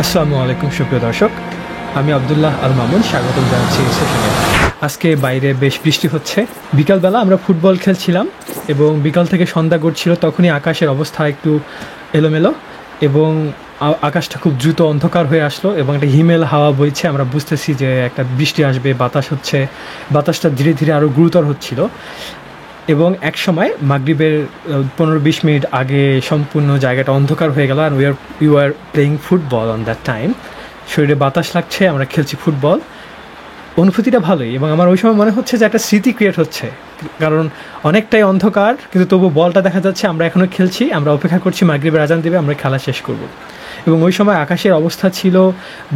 আসসালামু আলাইকুম সুপ্রিয় দর্শক, আমি আব্দুল্লাহ আল মামুন স্বাগতম জানাচ্ছি এই সেশনে। আজকে বাইরে বেশ বৃষ্টি হচ্ছে। বিকালবেলা আমরা ফুটবল খেলছিলাম এবং বিকাল থেকে সন্ধ্যা গড়ছিল, তখনই আকাশের অবস্থা একটু এলোমেলো এবং আকাশটা খুব দ্রুত অন্ধকার হয়ে আসলো এবং একটা হিমেল হাওয়া বইছে। আমরা বুঝতেছি যে একটা বৃষ্টি আসবে, বাতাস হচ্ছে, বাতাসটা ধীরে ধীরে আরও গুরুতর হচ্ছিল এবং এক সময় মাগরিবের 15-20 মিনিট আগে সম্পূর্ণ জায়গাটা অন্ধকার হয়ে গেল। And we are playing football on that time. শরীরে বাতাস লাগছে, আমরা খেলছি ফুটবল, অনুভূতিটা ভালোই। এবং আমার ওই সময় মনে হচ্ছে যে একটা স্মৃতি ক্রিয়েট হচ্ছে, কারণ অনেকটাই অন্ধকার কিন্তু তবু বলটা দেখা যাচ্ছে। আমরা এখনও খেলছি, আমরা অপেক্ষা করছি মাগরিবের আজান দেবে, আমরা খেলা শেষ করব। এবং ওই সময় আকাশের অবস্থা ছিল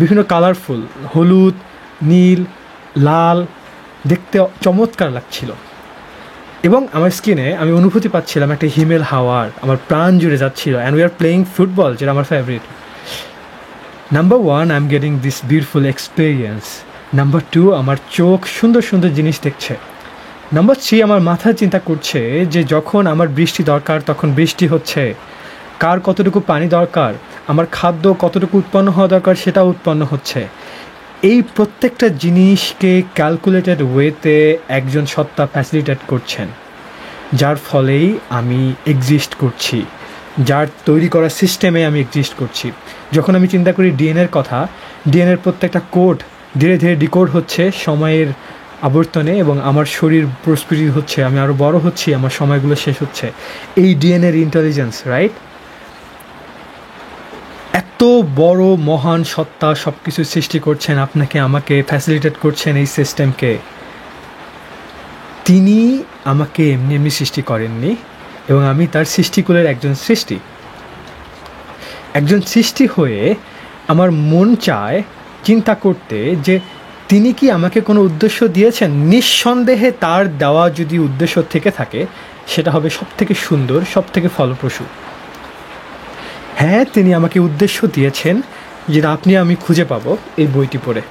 বিভিন্ন কালারফুল, হলুদ, নীল, লাল, দেখতে চমৎকার লাগছিল। এবং আমার স্কিনে আমি অনুভূতি পাচ্ছিলাম একটা হিমেল হাওয়ার, আমার প্রাণ জুড়ে যাচ্ছিল। And we are playing football, যেটা আমার favourite. Number 1, I am getting this beautiful experience. Number 2, আমার চোখ সুন্দর সুন্দর জিনিস দেখছে। নাম্বার 3, আমার মাথা চিন্তা করছে যে যখন আমার বৃষ্টি দরকার তখন বৃষ্টি হচ্ছে, কার কতটুকু পানি দরকার, আমার খাদ্য কতটুকু উৎপন্ন হওয়া দরকার সেটাও উৎপন্ন হচ্ছে। এই প্রত্যেকটা জিনিসকে ক্যালকুলেটেড ওয়েতে একজন সত্তা ফ্যাসিলিটেট করছেন, যার ফলেই আমি এক্সিস্ট করছি, যার তৈরি করা সিস্টেমে আমি এক্সিস্ট করছি। যখন আমি চিন্তা করি ডিএনএর কথা, ডিএনএর প্রত্যেকটা কোড ধীরে ধীরে ডিকোড হচ্ছে সময়ের আবর্তনে এবং আমার শরীর প্রস্ফুটিত হচ্ছে, আমি আরও বড় হচ্ছি, আমার সময়গুলো শেষ হচ্ছে। এই ডিএনএর ইন্টেলিজেন্স, রাইট? এত বড় মহান সত্তা সব কিছু সৃষ্টি করছেন, আপনাকে আমাকে ফ্যাসিলিটেট করছেন এই সিস্টেমকে। তিনি আমাকে এমনি এমনি সৃষ্টি করেননি এবং আমি তার সৃষ্টিকুলের একজন সৃষ্টি হয়ে আমার মন চায় চিন্তা করতে যে তিনি কি আমাকে কোনো উদ্দেশ্য দিয়েছেন। নিঃসন্দেহে তার দেওয়া যদি উদ্দেশ্য থেকে থাকে সেটা হবে সবথেকে সুন্দর, সবথেকে ফলপ্রসূ। হ্যাঁ, তিনি আমাকে উদ্দেশ্য দিয়েছেন, যেটা আমি খুঁজে পাবো এই বইটি পড়ে।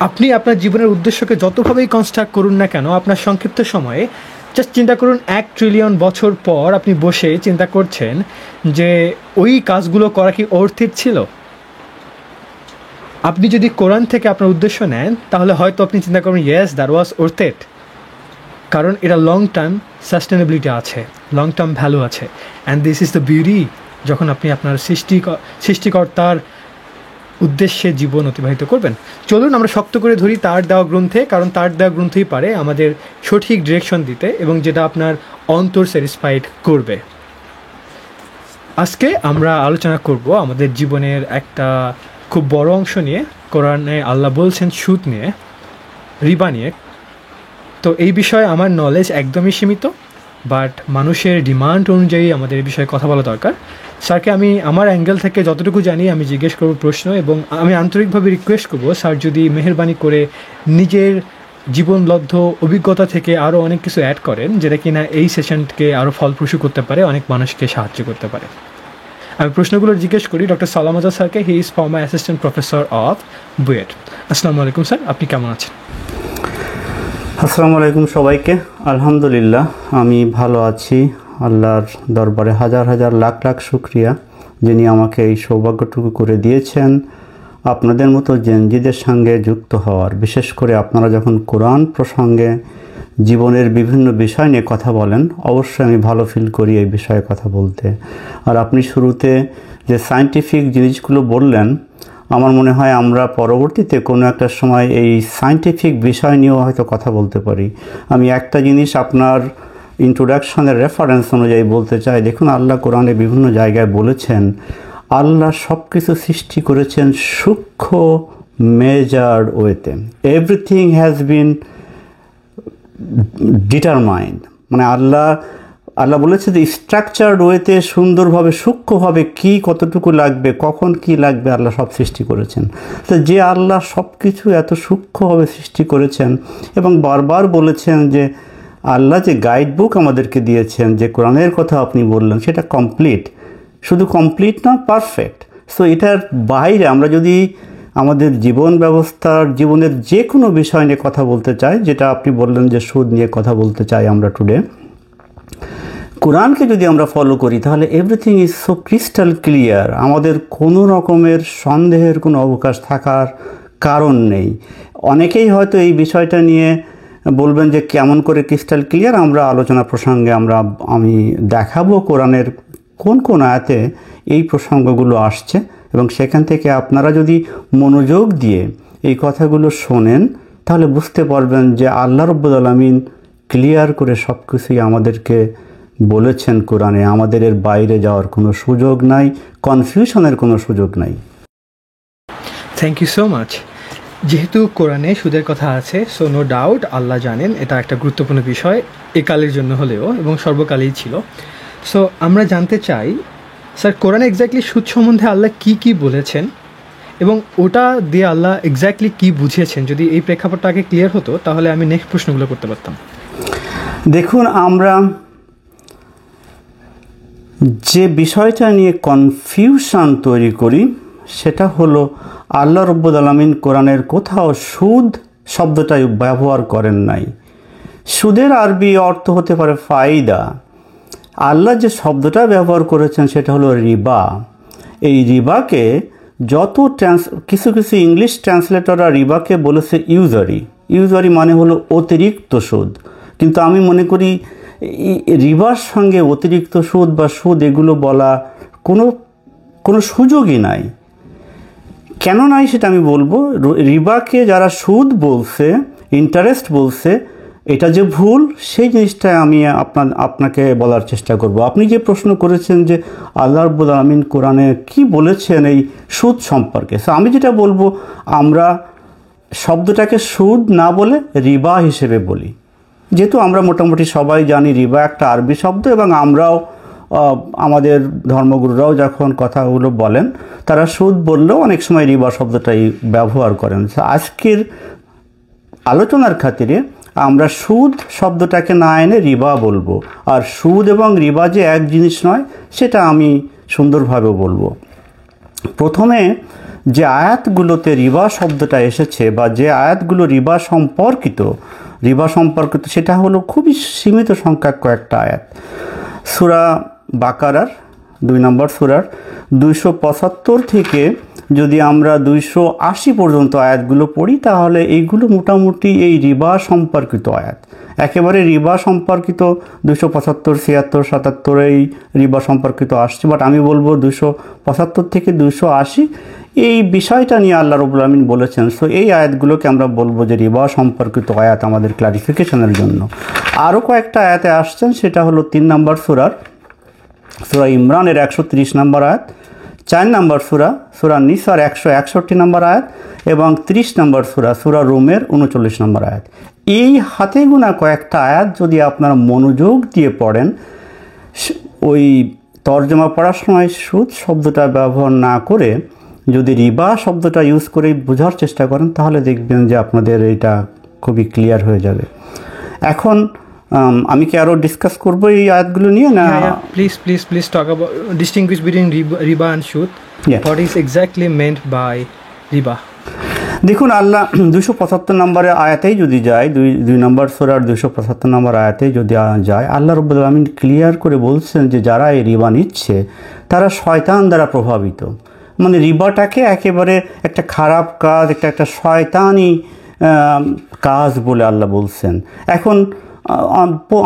আপনি আপনার জীবনের উদ্দেশ্যকে যতভাবেই কনস্ট্রাক্ট করুন না কেন, আপনার সংক্ষিপ্ত সময়ে জাস্ট চিন্তা করুন, 1 ট্রিলিয়ন বছর পর আপনি বসে চিন্তা করছেন যে ওই কাজগুলো করা কি অর্থিত ছিল। আপনি যদি কোরআন থেকে আপনার উদ্দেশ্য নেন তাহলে হয়তো আপনি চিন্তা করবেন yes, that was worth it, কারণ এটা লং টার্ম সাস্টেনেবিলিটি আছে, লং টার্ম ভ্যালু আছে। And this is the beauty, যখন আপনি আপনার সৃষ্টিকর্তার উদ্দেশ্যে জীবন অতিবাহিত করবেন। চলুন আমরা শক্ত করে ধরি তার দেওয়া গ্রন্থে, কারণ তার দেওয়া গ্রন্থই পারে আমাদের সঠিক ডিরেকশন দিতে এবং যেটা আপনার অন্তর স্যাটিসফাইড করবে। আজকে আমরা আলোচনা করব আমাদের জীবনের একটা খুব বড় অংশ নিয়ে। কোরআনে আল্লাহ বলছেন সুদ নিয়ে, রিবা নিয়ে। তো এই বিষয়ে আমার নলেজ একদমই সীমিত, বাট মানুষের ডিমান্ড অনুযায়ী আমাদের এই বিষয়ে কথা বলা দরকার। স্যারকে আমি আমার অ্যাঙ্গেল থেকে যতটুকু জানি আমি জিজ্ঞেস করব প্রশ্ন, এবং আমি আন্তরিকভাবে রিকোয়েস্ট করব স্যার যদি মেহেরবানি করে নিজের জীবনলব্ধ অভিজ্ঞতা থেকে আরও অনেক কিছু অ্যাড করেন, যেটা কিনা এই সেশনকে আরও ফলপ্রসূ করতে পারে, অনেক মানুষকে সাহায্য করতে পারে। আমি প্রশ্নগুলো জিজ্ঞেস করি ডক্টর সালাম আজাদ স্যারকে। He is former assistant professor of BUET. আসসালামু আলাইকুম স্যার, আপনি কেমন আছেন? আসসালামু আলাইকুম সবাইকে। আলহামদুলিল্লাহ, আমি ভালো আছি। আল্লাহর দরবারে হাজার হাজার লাখ লাখ শুকরিয়া, যিনি আমাকে এই সৌভাগ্যটুকু করে দিয়েছেন আপনাদের মতো জেনজিদের সঙ্গে যুক্ত হওয়ার। বিশেষ করে আপনারা যখন কোরআন প্রসঙ্গে জীবনের বিভিন্ন বিষয় নিয়ে কথা বলেন, অবশ্যই আমি ভালো ফিল করি এই বিষয়ে কথা বলতে। আর আপনি শুরুতে যে সায়েন্টিফিক জিনিসগুলো বললেন, আমার মনে হয় আমরা পরবর্তীতে কোনো একটা সময় এই সায়েন্টিফিক বিষয় নিয়েও হয়তো কথা বলতে পারি। আমি একটা জিনিস আপনার ইন্ট্রোডাকশনের রেফারেন্স অনুযায়ী বলতে চাই। দেখুন, আল্লাহ কোরআনে বিভিন্ন জায়গায় বলেছেন আল্লাহ সব কিছু সৃষ্টি করেছেন সূক্ষ্ম মেজার্ড ওয়েতে। এভরিথিং হ্যাজ বিন ডিটারমাইন্ড, মানে আল্লাহ বলেছে যে স্ট্রাকচার্ড ওয়েতে, সুন্দরভাবে সূক্ষ্মভাবে কি কতটুকু লাগবে, কখন কি লাগবে, আল্লাহ সব সৃষ্টি করেছেন। তো যে আল্লাহ সব কিছু এত সূক্ষ্মভাবে সৃষ্টি করেছেন এবং বারবার বলেছেন যে আল্লাহ যে গাইড বুক আমাদেরকে দিয়েছেন, যে কোরআনের কথা আপনি বললেন, সেটা কমপ্লিট, শুধু কমপ্লিট না, পারফেক্ট। সো এটার বাইরে আমরা যদি আমাদের জীবন ব্যবস্থার, জীবনের যে কোনো বিষয় নিয়ে কথা বলতে চাই, যেটা আপনি বললেন যে সুদ নিয়ে কথা বলতে চাই আমরা টুডে, কোরআনকে যদি আমরা ফলো করি তাহলে everything is so crystal clear, আমাদের কোনো রকমের সন্দেহের কোনো অবকাশ থাকার কারণ নেই। অনেকেই হয়তো এই বিষয়টা নিয়ে বলবেন যে কেমন করে ক্রিস্টাল ক্লিয়ার, আমরা আলোচনা প্রসঙ্গে আমি দেখাবো কোরআনের কোন কোন আয়াতে এই প্রসঙ্গগুলো আসছে, এবং সেখান থেকে আপনারা যদি মনোযোগ দিয়ে এই কথাগুলো শোনেন তাহলে বুঝতে পারবেন যে আল্লাহ রাব্বুল আলামিন ক্লিয়ার করে সব কিছুই আমাদেরকে বলেছেন কোরআনে। আমাদের এর বাইরে যাওয়ার কোনো সুযোগ নাই, কনফিউশনের কোনো সুযোগ নাই। Thank you so much. যেহেতু কোরআনে সুদের কথা আছে, সো নো ডাউট আল্লাহ জানেন এটা একটা গুরুত্বপূর্ণ বিষয় একালের জন্য হলেও, এবং সর্বকালেই ছিল। সো আমরা জানতে চাই স্যার, কোরআনে এক্স্যাক্টলি সুদ সম্বন্ধে আল্লাহ কি কি বলেছেন এবং ওটা দিয়ে আল্লাহ এক্স্যাক্টলি কি বুঝিয়েছেন। যদি এই প্রেক্ষাপটটা আগে ক্লিয়ার হতো তাহলে আমি নেক্সট প্রশ্নগুলো করতে পারতাম। দেখুন, আমরা যে বিষয়টা নিয়ে কনফিউশন তৈরি করি সেটা হলো আল্লাহ রাব্বুল আলামিন কোরআনের কোথাও সুদ শব্দটাই ব্যবহার করেন নাই। সুদের আরবি অর্থ হতে পারে ফায়দা। আল্লাহ যে শব্দটা ব্যবহার করেছেন সেটা হলো রিবা। এই রিবাকে কিছু কিছু ইংলিশ ট্রান্সলেটররা রিবাকে বলেছে ইউজারি মানে হলো অতিরিক্ত সুদ। কিন্তু আমি মনে করি রিবার সঙ্গে অতিরিক্ত সুদ বা সুদ এগুলো বলা কোনো সুযোগই নাই। কেন নাই সেটা আমি বলবো। রিবাকে যারা সুদ বলছে, ইন্টারেস্ট বলছে, এটা যে ভুল সেই জিনিসটা আমি আপনাকে বলার চেষ্টা করব। আপনি যে প্রশ্ন করেছেন যে আল্লাহ রাব্বুল আলামিন কোরআনে কি বলেছেন এই সুদ সম্পর্কে, আমি যেটা বলবো, আমরা শব্দটাকে সুদ না বলে রিবা হিসেবে বলি। যেহেতু আমরা মোটামুটি সবাই জানি রিবা একটা আরবি শব্দ, এবং আমরাও আমাদের ধর্মগুরুরাও যখন কথাগুলো বলেন তারা সুদ বললেও অনেক সময় রিবা শব্দটাই ব্যবহার করেন। আজকের আলোচনার খাতিরে আমরা সুদ শব্দটাকে না এনে রিবা বলবো, আর সুদ এবং রিবা যে এক জিনিস নয় সেটা আমি সুন্দরভাবে বলবো। প্রথমে যে আয়াতগুলোতে রিবা শব্দটা এসেছে বা যে আয়াতগুলো রিবা সম্পর্কিত সেটা হলো খুবই সীমিত সংখ্যক কয়েকটা আয়াত। সূরা বাকারার 2 নম্বর সূরার 275 থেকে যদি আমরা 280 পর্যন্ত আয়াতগুলো পড়ি তাহলে এইগুলো মোটামুটি এই রিবা সম্পর্কিত আয়াত। একেবারে রিবা সম্পর্কিত 275, 76, 77 এই রিবা সম্পর্কিত আসছে, বাট আমি বলবো 275 থেকে 280 এই বিষয়টা নিয়ে আল্লাহ রাব্বুল আলামিন বলেছেন। সো এই আয়াতগুলোকে আমরা বলবো যে রিবা সম্পর্কিত আয়াত আমাদের ক্লারিফিকেশনের জন্য। আরও কয়েকটা আয়াতে আসছেন, সেটা হলো 3 নম্বর সূরা ইমরানের 130 নম্বর আয়াত, 4 নম্বর সূরা নিসার 161 নম্বর আয়াত, এবং 30 নম্বর সূরা রুমের 39 নম্বর আয়াত। এই হাতে গোনা কয়েকটা আয়াত যদি আপনারা মনোযোগ দিয়ে পড়েন, ওই তর্জমা পড়ার সময় সুদ শব্দটা ব্যবহার না করে যদি রিবা শব্দটা ইউজ করে বোঝার চেষ্টা করেন তাহলে দেখবেন যে আপনাদের এটা খুবই ক্লিয়ার হয়ে যাবে। এখন আমি কি আরও ডিসকাস করবো এই আয়াতগুলো নিয়ে না? Please talk about distinguish between রিবা অ্যান্ড সুদ। What is exactly meant by রিবা? দেখুন, আল্লাহ 275 নম্বরের আয়াতেই যদি যায়, 2 নম্বর সূরার 275 নম্বর আয়াতেই যদি যায়, আল্লাহ রাব্বুল আলামিন ক্লিয়ার করে বলছেন যে যারা এই রিবা নিচ্ছে তারা শয়তান দ্বারা প্রভাবিত। মানে রিবাটাকে একেবারে একটা খারাপ কাজ, একটা শয়তানি কাজ বলে আল্লাহ বলছেন। এখন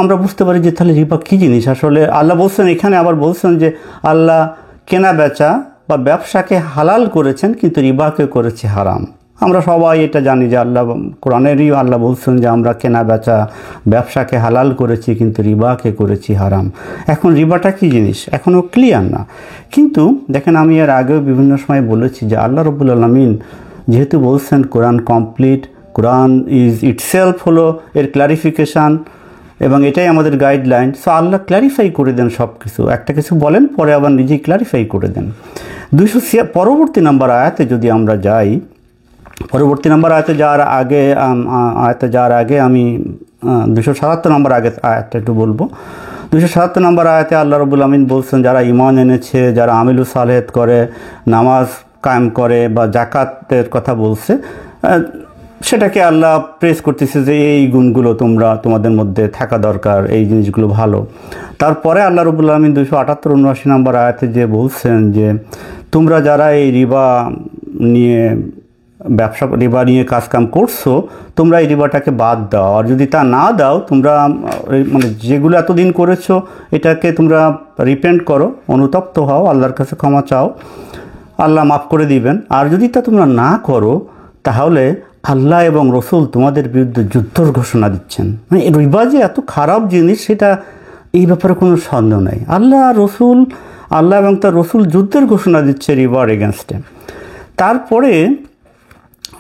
আমরা বুঝতে পারি যে তাহলে রিবা কী জিনিস আসলে। আল্লাহ বলছেন, এখানে আবার বলছেন যে আল্লাহ কেনা বেচা বা ব্যবসাকে হালাল করেছেন কিন্তু রিবাকে করেছে হারাম। আমরা সবাই এটা জানি যে কোরআনেরই আল্লাহ বলছেন যে আমরা কেনা বেচা ব্যবসাকে হালাল করেছি কিন্তু রিবাকে করেছি হারাম। এখন রিবাটা কী জিনিস এখনও ক্লিয়ার না। কিন্তু দেখেন, আমি এর আগেও বিভিন্ন সময় বলেছি যে আল্লাহ রাব্বুল আলামিন যেহেতু বলছেন কোরআন কমপ্লিট, কোরআন ইজ ইটসেলফ হলো এর ক্লারিফিকেশান, এবং এটাই আমাদের গাইডলাইন। সো আল্লাহ ক্ল্যারিফাই করে দেন সব কিছু, একটা কিছু বলেন পরে আবার নিজেই ক্ল্যারিফাই করে দেন। পরবর্তী নাম্বার আয়াতে যদি আমরা যাই, পরবর্তী নাম্বার আয়াতে যাওয়ার আগে আমি 277 নম্বর আয়াতটা একটু বলবো। 277 নম্বর আয়াতে আল্লাহ রাব্বুল আলামিন বলছেন যারা ঈমান এনেছে, যারা আমিলুস সালেহাত করে, নামাজ কায়েম করে বা জাকাতের কথা বলছে, সেটাকে আল্লাহ প্রেস করতেছে যে এই গুণগুলো তোমাদের মধ্যে থাকা দরকার, এই জিনিসগুলো ভালো। তারপরে আল্লাহ রাব্বুল আলামিন 278-79 নম্বর আয়াতে যে বলছেন যে তোমরা যারা এই রিবা নিয়ে কাজকাম করছো, তোমরা এই রিবাটাকে বাদ দাও, আর যদি তা না দাও তোমরা মানে যেগুলো এতদিন করেছো এটাকে তোমরা রিপেন্ট করো, অনুতপ্ত হও, আল্লাহর কাছে ক্ষমা চাও, আল্লাহ মাফ করে দিবেন। আর যদি তা তোমরা না করো তাহলে আল্লাহ এবং রসুল তোমাদের বিরুদ্ধে যুদ্ধর ঘোষণা দিচ্ছেন। মানে রিবা যে এত খারাপ জিনিস সেটা এই ব্যাপারে কোনো সন্দেহ নেই। আল্লাহ এবং তার রসুল যুদ্ধের ঘোষণা দিচ্ছে রিবার এগেনস্টে। তারপরে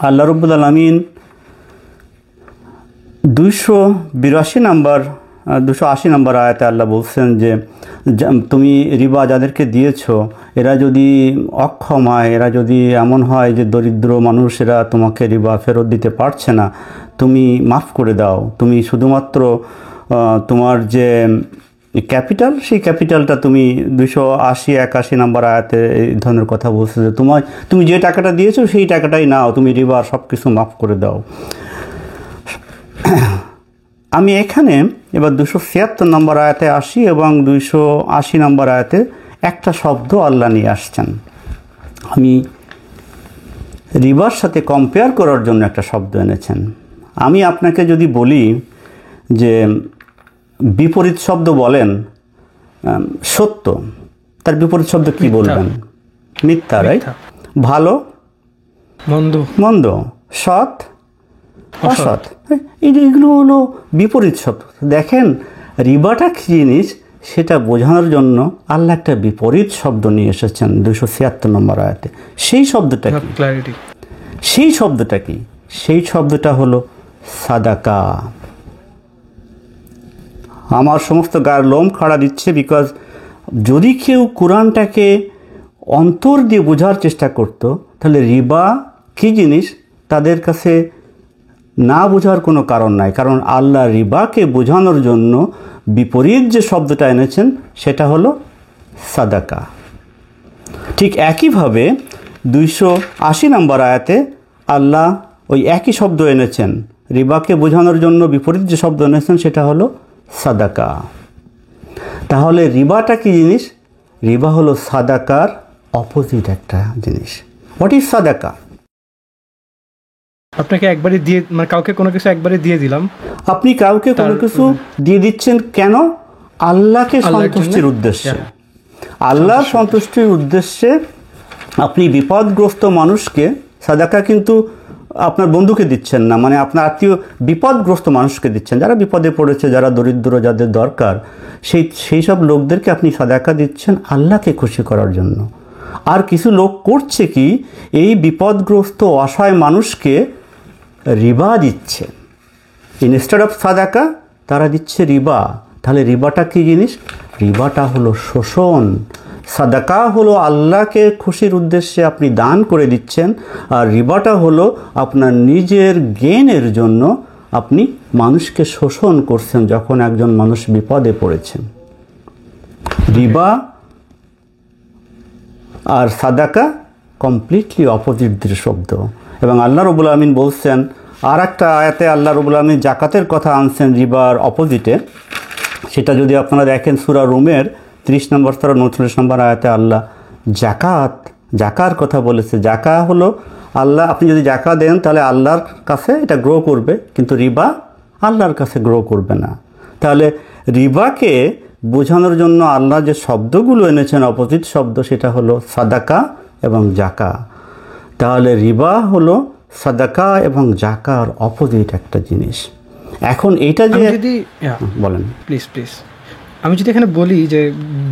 আল্লাহ রাব্বুল আলামিন 280 নম্বর আয়াতে আল্লাহ বলছেন যে তুমি রিবা যাদেরকে দিয়েছো এরা যদি অক্ষম হয়, এরা যদি এমন হয় যে দরিদ্র মানুষ, এরা তোমাকে রিবা ফেরত দিতে পারছে না, তুমি মাফ করে দাও। তুমি শুধুমাত্র তোমার যে ক্যাপিটাল, সেই ক্যাপিটালটা তুমি 281 নম্বর আয়াতে এই ধরনের কথা বলছে যে তুমি যে টাকাটা দিয়েছো সেই টাকাটাই নাও, তুমি রিবার সব কিছু মাফ করে দাও। আমি এখানে এবার 276 নম্বর আয়াতে আসি এবং 280 নম্বর আয়াতে একটা শব্দ আল্লাহ নিয়ে আসছেন। আমি রিবার সাথে কম্পেয়ার করার জন্য একটা শব্দ এনেছেন। আমি আপনাকে যদি বলি যে বিপরীত শব্দ বলেন সত্য, তার বিপরীত শব্দ কি বলবেন? মিথ্যা, রাইট? ভালো, মন্দ, সৎ, অসৎ, এইগুলো হলো বিপরীত শব্দ। দেখেন রিবাটা কি জিনিস সেটা বোঝানোর জন্য আল্লাহ একটা বিপরীত শব্দ নিয়ে এসেছেন 276 নম্বর আয়াতে। সেই শব্দটা কি? সেই শব্দটা হলো সাদাকা। আমার সমস্ত গায়ের লোম খাড়া দিচ্ছে, বিকজ যদি কেউ কোরআনটাকে অন্তর দিয়ে বোঝার চেষ্টা করতো তাহলে রিবা কী জিনিস তাদের কাছে না বোঝার কোনো কারণ নাই। কারণ আল্লাহ রিবাকে বোঝানোর জন্য বিপরীত যে শব্দটা এনেছেন সেটা হলো সাদাকা। ঠিক একইভাবে 280 নম্বর আয়াতে আল্লাহ ওই একই শব্দ এনেছেন, রিবাকে বোঝানোর জন্য বিপরীত যে শব্দ এনেছেন সেটা হলো সাদাকা। তাহলে রিবাটা কি জিনিস? রিবা হলো সাদাকার অপোজিট একটা জিনিস। হোয়াট ইজ সাদাকা? আপনাকে একবারে দিয়ে, মানে কাউকে কোনো কিছু একবারে দিয়ে দিলাম, আপনি কাউকে কোনো কিছু দিয়ে দিচ্ছেন কেন? আল্লাহকে সন্তুষ্টির উদ্দেশ্যে, আল্লাহর সন্তুষ্টির উদ্দেশ্যে আপনি বিপদগ্রস্ত মানুষকে, সাদাকা কিন্তু আপনার বন্ধুকে দিচ্ছেন না, মানে আপনার আত্মীয় বিপদগ্রস্ত মানুষকে দিচ্ছেন, যারা বিপদে পড়েছে, যারা দরিদ্র, যাদের দরকার, সেই সব লোকদেরকে আপনি সাদাকা দিচ্ছেন আল্লাহকে খুশি করার জন্য। আর কিছু লোক করছে কি, এই বিপদগ্রস্ত অসহায় মানুষকে রিবা দিচ্ছে, ইনস্টেড অফ সাদাকা তারা দিচ্ছে রিবা। তাহলে রিবাটা কি জিনিস? রিবাটা হলো শোষণ। সাদাকা হলো আল্লাহকে খুশির উদ্দেশ্যে আপনি দান করে দিচ্ছেন, আর রিবাটা হলো আপনার নিজের গেইনের জন্য আপনি মানুষকে শোষণ করছেন যখন একজন মানুষ বিপদে পড়েছেন। রিবা আর সাদাকা কমপ্লিটলি অপোজিট শব্দ। এবং আল্লাহ রাব্বুল আলামিন বলছেন, আর একটা আয়াতে আল্লাহ রাব্বুল আলামিন জাকাতের কথা আনছেন রিবার অপোজিটে। সেটা যদি আপনারা দেখেন সূরা রুমের 30 নম্বর 39 নম্বর আয়াতে আল্লাহ জাকার কথা বলেছে। জাকা হলো আল্লাহ, আপনি যদি জাকা দেন তাহলে আল্লাহর কাছে এটা গ্রো করবে, কিন্তু রিবা আল্লাহর কাছে গ্রো করবে না। তাহলে রিবাকে বোঝানোর জন্য আল্লাহ যে শব্দগুলো এনেছেন অপোজিট শব্দ, সেটা হলো সাদাকা এবং জাকা। তাহলে রিবা হলো সাদাকা এবং জাকার অপোজিট একটা জিনিস। এখন এটা যে বলেন প্লিজ আমি যদি এখানে বলি যে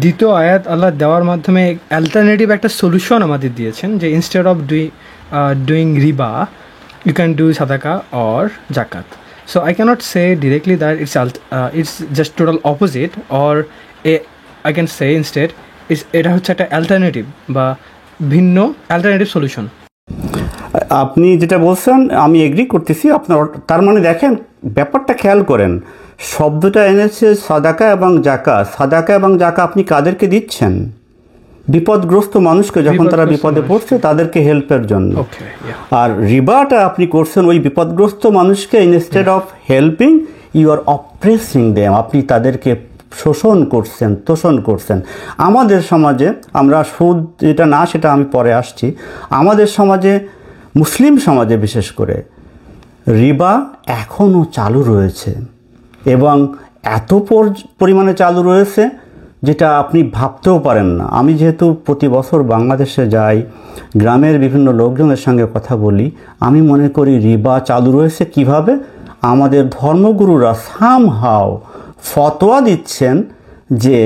দ্বিতীয় আয়াত আল্লাহ দেওয়ার মাধ্যমে অ্যালটারনেটিভ একটা সলিউশন আমাদের দিয়েছেন, যে instead of doing Rewa you can do সাদাকা অর জাকাত। So I cannot say directly that it's just total opposite, or I can say instead এটা হচ্ছে একটা অ্যালটারনেটিভ বা ভিন্ন অ্যালটারনেটিভ সলিউশন। আপনি যেটা বলছেন আমি এগ্রি করতেছি আপনার। তার মানে দেখেন ব্যাপারটা খেয়াল করেন, শব্দটা এনেছে সাদাকা এবং জাকা। সাদাকা এবং জাকা আপনি কাদেরকে দিচ্ছেন? বিপদগ্রস্ত মানুষকে যখন তারা বিপদে পড়ছে তাদেরকে হেল্পের জন্য। আর রিবাটা আপনি করছেন ওই বিপদগ্রস্ত মানুষকে, instead of helping you are oppressing them, আপনি তাদেরকে শোষণ করছেন, তোষণ করছেন। আমাদের সমাজে আমরা সুদ যেটা না সেটা আমি পরে আসছি, আমাদের সমাজে, মুসলিম সমাজে বিশেষ করে রিবা এখনও চালু রয়েছে এবং এত পরিমাণে চালু রয়েছে যেটা আপনি ভাবতেও পারেন না। আমি যেহেতু প্রতি বছর বাংলাদেশে যাই, গ্রামের বিভিন্ন লোকজনের সঙ্গে কথা বলি, আমি মনে করি রিবা চালু রয়েছে কিভাবে। আমাদের ধর্মগুরুরা সামহাও ফতোয়া দিচ্ছেন যে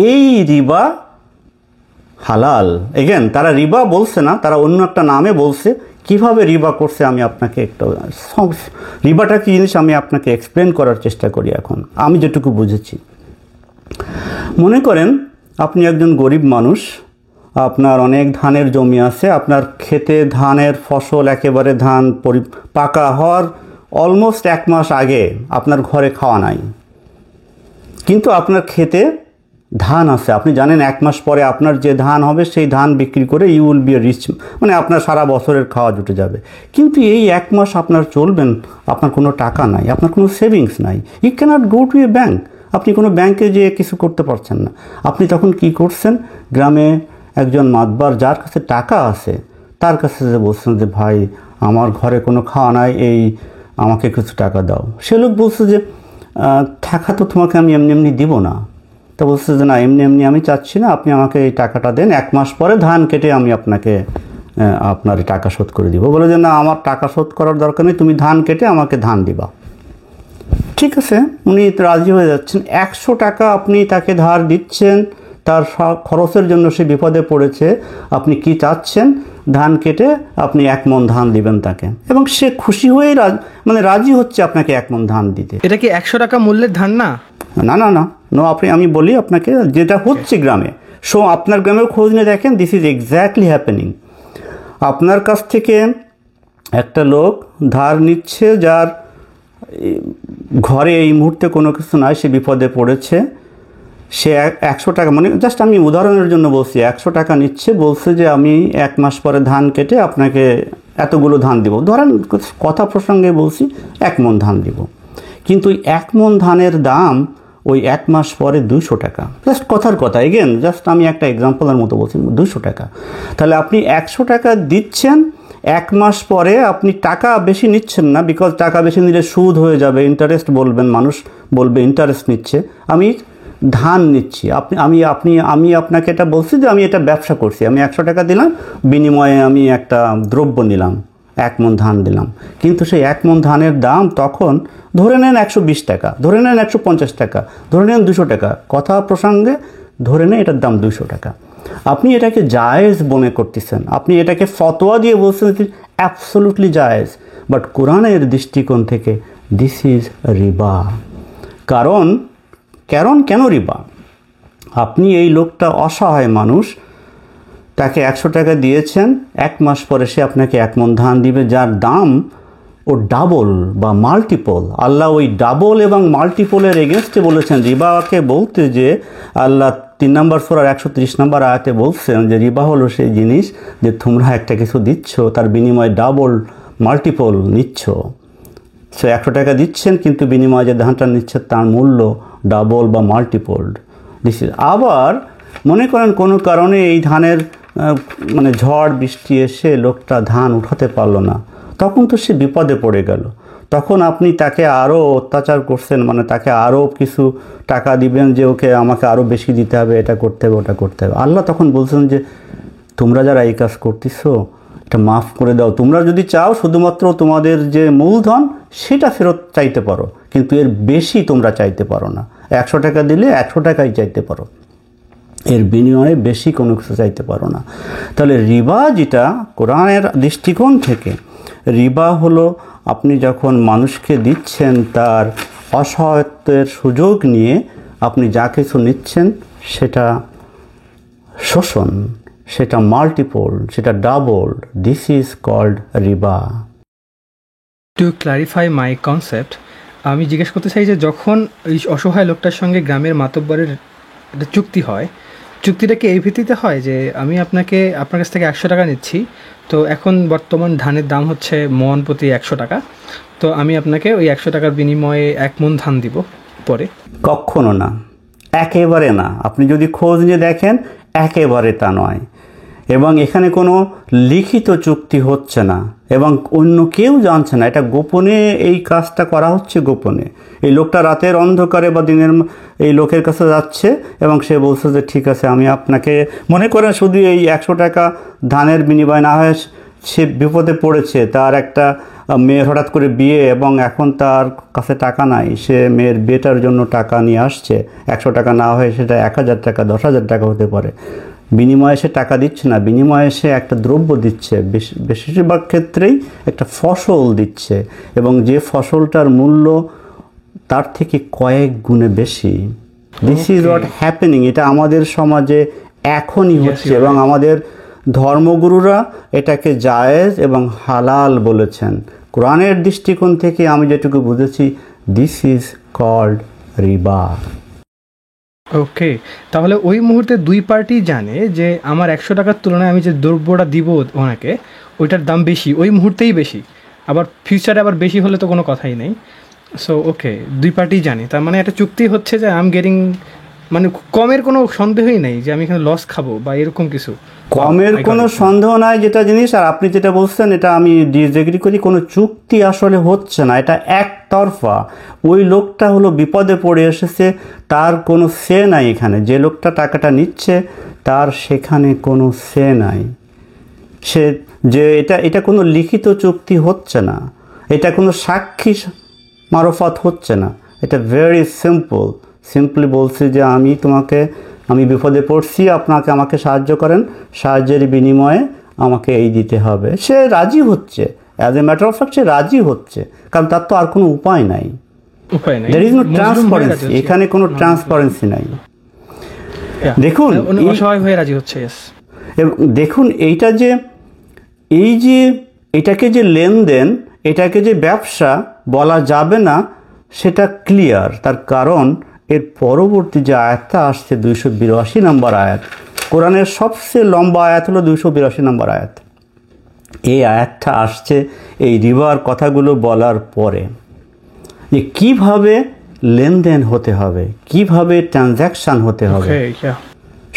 এই রিবা হালাল। এগেন তারা রিবা বলছে না, তারা অন্য একটা নামে বলছে। কিভাবে রিবা করছে আমি আপনাকে একটা রিবাটা কি জিনিস আমি আপনাকে এক্সপ্লেন করার চেষ্টা করি। এখন আমি যেটুকু বুঝেছি, মনে করেন আপনি একজন গরিব মানুষ, আপনার অনেক ধানের জমি আছে, আপনার ক্ষেতে ধানের ফসল একেবারে ধান পাকা হওয়ার অলমোস্ট 1 মাস আগে আপনার ঘরে খাওয়া নাই, কিন্তু আপনার ক্ষেতে ধান আছে। আপনি জানেন 1 মাস পরে আপনার যে ধান হবে সেই ধান বিক্রি করে ইউ উইল বি রিচ, মানে আপনার সারা বছরের খাওয়া জুটে যাবে। কিন্তু এই 1 মাস আপনার চলবেন, আপনার কোনো টাকা নাই, আপনার কোনো সেভিংস নাই, you can't go to a bank, আপনি কোনো ব্যাংকে যেয়ে কিছু করতে পারছেন না। আপনি তখন কি করছেন, গ্রামে একজন মাতবার যার কাছে টাকা আছে তার কাছে যে বলছেন যে ভাই আমার ঘরে কোনো খাওয়া নাই, এই আমাকে কিছু টাকা দাও। সে লোক বলছে যে টাকা তো তোমাকে আমি এমনি এমনি দিব না। তো বলছে যে না, এমনি এমনি আমি চাচ্ছি না, আপনি আমাকে এই টাকাটা দেন, 1 মাস পরে ধান কেটে আমি আপনাকে আপনার টাকা শোধ করে দিব। বলে যে না, আমার টাকা শোধ করার দরকার নেই, তুমি ধান কেটে আমাকে ধান দিবা। ঠিক আছে, উনি রাজি হয়ে যাচ্ছেন। 100 টাকা আপনি তাকে ধার দিচ্ছেন, তার খরচের জন্য সে বিপদে পড়েছে। আপনি কি চাচ্ছেন, ধান কেটে আপনি 1 মণ ধান দিবেন তাকে, এবং সে খুশি হয়ে রাজি হচ্ছে আপনাকে 1 মণ ধান দিতে। এটা কি 100 টাকা মূল্যের ধান না? না না না নো, আমি বলি আপনাকে যেটা হচ্ছে গ্রামে। আপনার গ্রামেও খোঁজ নিয়ে দেখেন, দিস ইজ এক্স্যাক্টলি হ্যাপেনিং। আপনার কাছ থেকে একটা লোক ধার নিচ্ছে, যার ঘরে এই মুহূর্তে কোনো কিছু নাই, সে বিপদে পড়েছে। সে 100 টাকা, মানে জাস্ট আমি উদাহরণের জন্য বলছি, 100 টাকা নিচ্ছে, বলছে যে আমি 1 মাস পরে ধান কেটে আপনাকে এতগুলো ধান দিব। ধরেন কথা প্রসঙ্গে বলছি 1 মণ ধান দিব, কিন্তু ওই 1 মণ ধানের দাম ওই 1 মাস পরে 200 টাকা। জাস্ট কথার কথা, এগেন জাস্ট আমি একটা এক্সাম্পলের মতো বলছি, 200 টাকা। তাহলে আপনি 100 টাকা দিচ্ছেন, 1 মাস পরে আপনি টাকা বেশি নিচ্ছেন না, বিকজ টাকা বেশি নিলে সুদ হয়ে যাবে, ইন্টারেস্ট বলবেন, মানুষ বলবে ইন্টারেস্ট নিচ্ছে। আমি ধান নিচ্ছি, আমি আপনাকে এটা বলছি যে আমি এটা ব্যবসা করছি, আমি 100 টাকা দিলাম, বিনিময়ে আমি একটা দ্রব্য নিলাম, 1 মণ ধান দিলাম। কিন্তু সেই 1 মণ ধানের দাম তখন ধরে নেন 120 টাকা, ধরে নেন 150 টাকা, ধরে নেন 200 টাকা, কথা প্রসঙ্গে ধরে নেন এটার দাম 200 টাকা। আপনি এটাকে জায়েজ মনে করতেছেন, আপনি এটাকে ফতোয়া দিয়ে বলছেন অ্যাবসলিউটলি জায়েজ, বাট কোরআনের দৃষ্টিকোণ থেকে দিস ইজ রিবা। কেন রিবা? আপনি এই লোকটা অসহায় মানুষ, তাকে 100 টাকা দিয়েছেন, 1 মাস পরে সে আপনাকে 1 মণ ধান দিবে, যার দাম ও ডাবল বা মাল্টিপল। আল্লাহ ওই ডাবল এবং মাল্টিপলের এগেনস্টে বলেছেন রিবাকে বলতে, যে আল্লাহ 3 নম্বর সূরার 130 নম্বর আয়াতে বলছেন যে রিবা হলো সেই জিনিস যে তোমরা একটা কিছু দিচ্ছ, তার বিনিময়ে ডাবল মাল্টিপল নিচ্ছ। সে 100 টাকা দিচ্ছেন, কিন্তু বিনিময়ে যে ধানটা নিচ্ছে তার মূল্য ডাবল বা মাল্টিপলড। আবার মনে করেন কোনো কারণে এই ধানের ঝড় বৃষ্টি এসে লোকটা ধান উঠাতে পারলো না, তখন তো সে বিপদে পড়ে গেল। তখন আপনি তাকে আরও অত্যাচার করছেন, তাকে আরও কিছু টাকা দিবেন যে ওকে আমাকে আরও বেশি দিতে হবে, এটা করতে হবে, ওটা করতে হবে। আল্লাহ তখন বলছেন যে তোমরা যারা এই কাজ করতেছো এটা মাফ করে দাও, তোমরা যদি চাও শুধুমাত্র তোমাদের যে মূলধন সেটা ফেরত চাইতে পারো, কিন্তু এর বেশি তোমরা চাইতে পারো না। 100 টাকা দিলে 100 টাকাই চাইতে পারো, এর বিনিময়ে বেশি কোনো কিছু চাইতে পারো না। তাহলে রিবা যেটা কোরআনের দৃষ্টিকোণ থেকে, রিবা হলো আপনি যখন মানুষকে দিচ্ছেন তার অসহায়ত্বের সুযোগ নিয়ে আপনি যা কিছু নিচ্ছেন সেটা শোষণ, সেটা মাল্টিপল, সেটা double. This is called Rewa. To clarify my concept, আমি জিজ্ঞেস করতে চাই যে যখন এই অসহায় লোকটার সঙ্গে গ্রামের মাতব্বরের একটা চুক্তি হয়, চুক্তিটা কি এই ভিত্তিতে হয় যে আমি আপনার কাছ থেকে 100 টাকা নিচ্ছি, তো এখন বর্তমান ধানের দাম হচ্ছে মন প্রতি 100 টাকা, তো আমি আপনাকে ওই 100 টাকার বিনিময়ে 1 মণ ধান দিব পরে? কখনো না, একেবারে না। আপনি যদি খোঁজ নিয়ে দেখেন একেবারে তা নয়। এবং এখানে কোনো লিখিত চুক্তি হচ্ছে না এবং অন্য কেউ জানছে না, এটা গোপনে এই কাজটা করা হচ্ছে গোপনে। এই লোকটা রাতের অন্ধকারে বা দিনের এই লোকের কাছে যাচ্ছে এবং সে বলছে যে ঠিক আছে আমি আপনাকে, মনে করেন শুধু এই 100 টাকা ধানের বিনিময় না হয় সে বিপদে পড়েছে, তার একটা মেয়ের হঠাৎ করে বিয়ে এবং এখন তার কাছে টাকা নাই, সে মেয়ের বিয়েটার জন্য টাকা নিয়ে আসছে, 100 টাকা না হয় সেটা 1000 টাকা 10,000 টাকা হতে পারে। বিনিময়ে সে টাকা দিচ্ছে না, বিনিময়ে সে একটা দ্রব্য দিচ্ছে, বেশিরভাগ ক্ষেত্রেই একটা ফসল দিচ্ছে এবং যে ফসলটার মূল্য তার থেকে কয়েক গুণে বেশি। This is what happening. এটা আমাদের সমাজে এখনই হচ্ছে এবং আমাদের ধর্মগুরুরা এটাকে জায়েজ এবং হালাল বলেছেন। কোরআনের দৃষ্টিকোণ থেকে আমি যেটুকু বুঝেছি, দিস ইজ কল্ড রিবা। ওকে, তাহলে ওই মুহূর্তে দুই পার্টি জানে যে আমার 100 টাকার তুলনায় আমি যে দ্রব্যটা দিব ওনাকে ওইটার দাম বেশি, ওই মুহূর্তেই বেশি, আবার ফিউচারে আবার বেশি হলে তো কোনো কথাই নেই। সো ওকে, দুই পার্টি জানে, তার মানে একটা চুক্তি হচ্ছে যে আই এম গেটিং, মানে কমের কোনো সন্দেহই নেই যে আমি এখানে লস খাবো বা এরকম কিছু। কমের কোনো সন্দেহ নাই যেটা জিনিস। আর আপনি যেটা বলছেন এটা আমি ডিসএগ্রি করি, কোনো চুক্তি আসলে হচ্ছে না, এটা একতরফা। ওই লোকটা হলো বিপদে পড়ে এসেছে, তার কোনো সে নাই এখানে। যে লোকটা টাকাটা নিচ্ছে তার সেখানে কোনো সে নাই। সে যে এটা কোনো লিখিত চুক্তি হচ্ছে না, এটা কোনো সাক্ষী মারফত হচ্ছে না, এটা ভেরি সিম্পলি বলছি যে আমি বিপদে পড়ছি, আমাকে সাহায্য করেন, সাহায্যের বিনিময়ে আমাকে এই দিতে হবে। সে রাজি হচ্ছে, as a matter of fact সে রাজি হচ্ছে, কারণ তার তো আর কোনো উপায় নাই। দেয়ার ইজ নো ট্রান্সপারেন্সি, এখানে কোনো ট্রান্সপারেন্সি নাই। দেখুন অসহায় হয়ে রাজি হচ্ছে। দেখুন এটাকে যে লেনদেন, এটাকে যে ব্যবসা বলা যাবে না সেটা ক্লিয়ার। তার কারণ এর পরবর্তী যে আয়াতটা আসছে 282 নম্বর আয়াত, কোরআনের সবচেয়ে লম্বা আয়াত হলো 282 নম্বর আয়াত। এই আয়াতটা আসছে এই রিবার কথাগুলো বলার পরে, যে কিভাবে লেনদেন হতে হবে, কিভাবে ট্রানজ্যাকশান হতে হবে।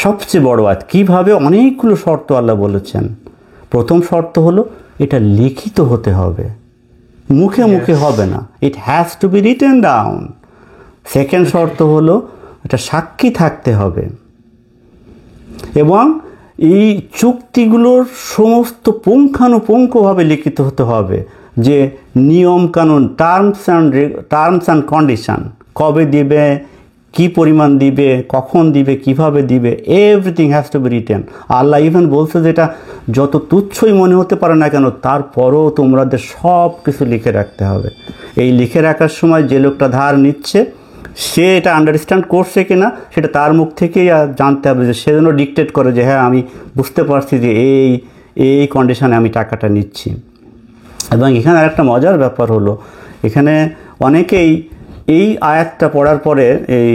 সবচেয়ে বড় আয়াত, কিভাবে অনেকগুলো শর্ত আল্লাহ বলেছেন। প্রথম শর্ত হলো এটা লিখিত হতে হবে, মুখে মুখে হবে না, it has to be written down. Second শর্ত হলো এটা সাক্ষী থাকতে হবে এবং এই চুক্তিগুলোর সমস্ত পুঙ্খানুপুঙ্খভাবে লিখিত হতে হবে, যে নিয়ম কানুন, টার্মস অ্যান্ড কন্ডিশন, কবে দিবে, কি পরিমাণ দিবে, কখন দিবে, কিভাবে দিবে, everything has to be written. Allah even বলছে যে এটা যত তুচ্ছই মনে হতে পারে না কেন, তারপরও তোমাদের সব কিছু লিখে রাখতে হবে। এই লিখে রাখার সময় যে লোকটা ধার নিচ্ছে সে এটা আন্ডারস্ট্যান্ড করছে কিনা সেটা তার মুখ থেকেই জানতে হবে, যে সে যেন ডিকটেট করে যে হ্যাঁ আমি বুঝতে পারছি যে এই কন্ডিশনে আমি টাকাটা নিচ্ছি। এবং এখানে আরেকটা মজার ব্যাপার হলো, এখানে অনেকেই এই আয়াতটা পড়ার পরে এই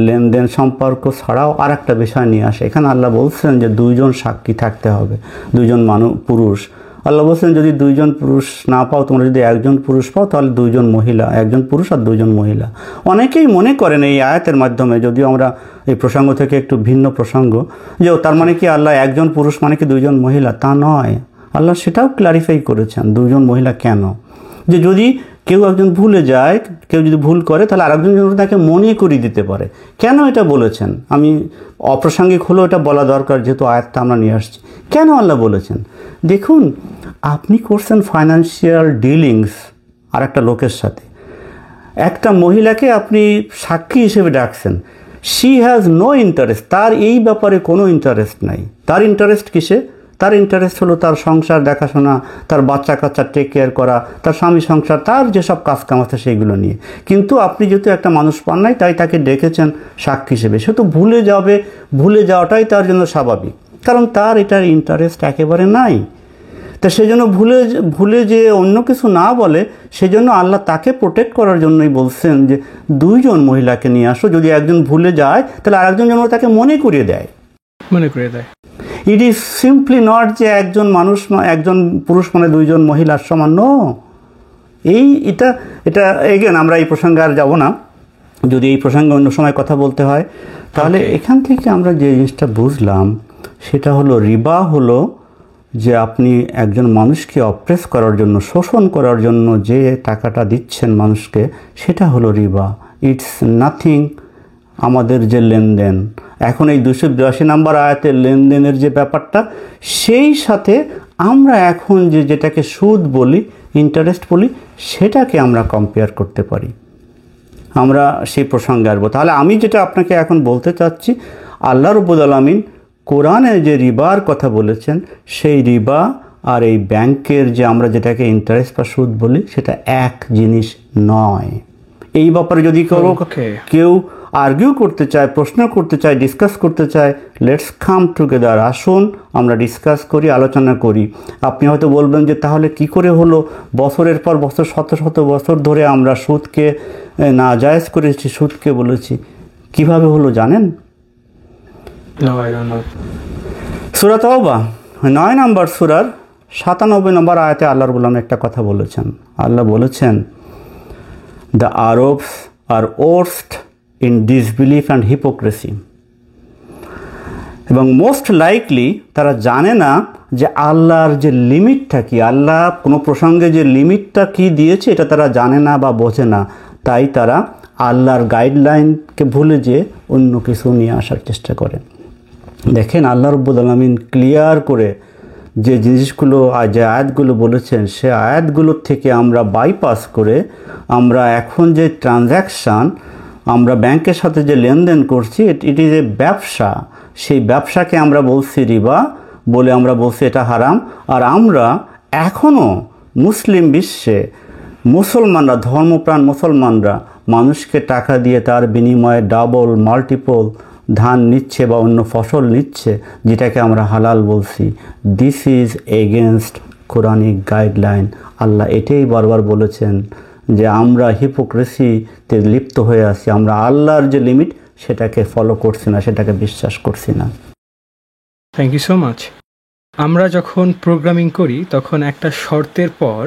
লেনদেন সম্পর্ক ছাড়াও আর একটা বিষয় নিয়ে আসে। এখানে আল্লাহ বলছেন যে 2জন সাক্ষী থাকতে হবে, 2জন পুরুষ। আল্লাহ বলছেন যদি 2জন পুরুষ না পাও, তোমরা যদি 1জন পুরুষ পাও তাহলে 2জন মহিলা, 1জন পুরুষ আর 2জন মহিলা। অনেকেই মনে করেন এই আয়াতের মাধ্যমে, যদিও আমরা এই প্রসঙ্গ থেকে একটু ভিন্ন প্রসঙ্গ, যে তার মানে কি আল্লাহ 1জন পুরুষ মানে কি 2জন মহিলা, তা নয়। আল্লাহ সেটাও ক্লারিফাই করেছেন 2জন মহিলা কেন, যে যদি কেউ একজন ভুলে যায়, কেউ যদি ভুল করে তাহলে আরেকজন যেন তাকে মনে করিয়ে দিতে পারে। কেন এটা বলেছেন, আমি অপ্রাসঙ্গিক হলেও এটা বলা দরকার যেহেতু আয়াতটা আমরা নিয়ে আসছি। কেন আল্লাহ বলেছেন? দেখুন, আপনি করছেন ফাইন্যান্সিয়াল ডিলিংস আর একটা লোকের সাথে, একটা মহিলাকে আপনি সাক্ষী হিসেবে ডাকছেন, শি হ্যাজ নো ইন্টারেস্ট, তার এই ব্যাপারে কোনো ইন্টারেস্ট নাই। তার ইন্টারেস্ট কিসে? তার ইন্টারেস্ট হলো তার সংসার দেখাশোনা, তার বাচ্চা কাচ্চা টেক কেয়ার করা, তার স্বামী সংসার, তার যেসব কাজকাম আছে সেইগুলো নিয়ে। কিন্তু আপনি যেহেতু একটা মানুষ পান নাই, তাই তাকে ডেকেছেন সাক্ষী হিসেবে। সে তো ভুলে যাওয়াটাই তার জন্য স্বাভাবিক, কারণ তার এটার ইন্টারেস্ট একেবারে নাই। তা সেজন্য ভুলে যে অন্য কিছু না বলে, সেজন্য আল্লাহ তাকে প্রোটেক্ট করার জন্যই বলছেন যে 2জন মহিলাকে নিয়ে আসো। যদি একজন ভুলে যায় তাহলে আরেকজন যেন তাকে মনে করিয়ে দেয়। মনে করে দেয়। ইট ইজ সিম্পলি নট যে একজন মানুষ একজন পুরুষ মানে দুইজন মহিলার সমান। নো, এটা এগেন আমরা এই প্রসঙ্গে আর যাব না, যদি এই প্রসঙ্গে অন্য সময় কথা বলতে হয়। তাহলে এখান থেকে আমরা যে জিনিসটা বুঝলাম সেটা হলো রিবা হলো যে আপনি একজন মানুষকে অপ্রেস করার জন্য, শোষণ করার জন্য যে টাকাটা দিচ্ছেন মানুষকে, সেটা হলো রিবা। ইটস নাথিং আমাদের যে লেনদেন এখন এই 282 নম্বর আয়াতের লেনদেনের যে ব্যাপারটা, সেই সাথে আমরা এখন যেটাকে সুদ বলি, ইন্টারেস্ট বলি, সেটাকে আমরা কম্পেয়ার করতে পারি। আমরা সেই প্রসঙ্গে আসবো। তাহলে আমি যেটা আপনাকে এখন বলতে চাচ্ছি, আল্লাহ রাব্বুল আলামিন কোরআনে যে রিবার কথা বলেছেন, সেই রিবা আর এই ব্যাংকের যে আমরা যেটাকে ইন্টারেস্ট বা সুদ বলি, সেটা এক জিনিস নয়। এই ব্যাপারে যদি কেউ আর্গিউ করতে চায়, প্রশ্ন করতে চায়, ডিসকাস করতে চায়, লেটস কাম টুগেদার, আসুন আমরা ডিসকাস করি, আলোচনা করি। আপনি হয়তো বলবেন যে তাহলে কি করে হলো, বছরের পর বছর, শত শত বছর ধরে আমরা সুদকে নাজায়েজ করেছি, সুদকে বলেছি। কিভাবে হলো জানেন? সূরা তাওবা 9 নম্বর সূরার 97 নম্বর আয়াতে আল্লাহ রাব্বুল আলামিন একটা কথা বলেছেন। আল্লাহ বলেছেন, the Arabs are worst in disbelief and hypocrisy, এবং মোস্ট লাইকলি তারা জানে না যে আল্লাহর যে লিমিটটা কি, আল্লাহ কোনো প্রসঙ্গে যে লিমিটটা কি দিয়েছে এটা তারা জানে না বা বোঝে না। তাই তারা আল্লাহর গাইডলাইনকে ভুলে যে অন্য কিছু নিয়ে আসার চেষ্টা করে। দেখেন আল্লাহ রাব্বুল আলামিন ক্লিয়ার করে যে জিনিসগুলো, যে আয়াতগুলো বলেছেন, সে আয়াতগুলোর থেকে আমরা বাইপাস করে আমরা এখন যে ট্রানজ্যাকশান, আমরা ব্যাংকের সাথে যে লেনদেন করছি, ইট ইজ এ ব্যবসা। সেই ব্যবসাকে আমরা বলছি রিবা বলে, আমরা বলছি এটা হারাম। আর আমরা এখনও মুসলিম বিশ্বে মুসলমানরা, ধর্মপ্রাণ মুসলমানরা মানুষকে টাকা দিয়ে তার বিনিময়ে ডাবল মাল্টিপল ধান নিচ্ছে বা অন্য ফসল নিচ্ছে, যেটাকে আমরা হালাল বলছি। This is against Quranic guideline. Allah এটাই বারবার বলেছেন যে আমরা হিপোক্রেসিতে লিপ্ত হয়ে আছি, আমরা আল্লাহর যে লিমিট সেটাকে ফলো করছি না, সেটাকে বিশ্বাস করছি না। Thank you so much. আমরা যখন প্রোগ্রামিং করি তখন একটা শর্তের পর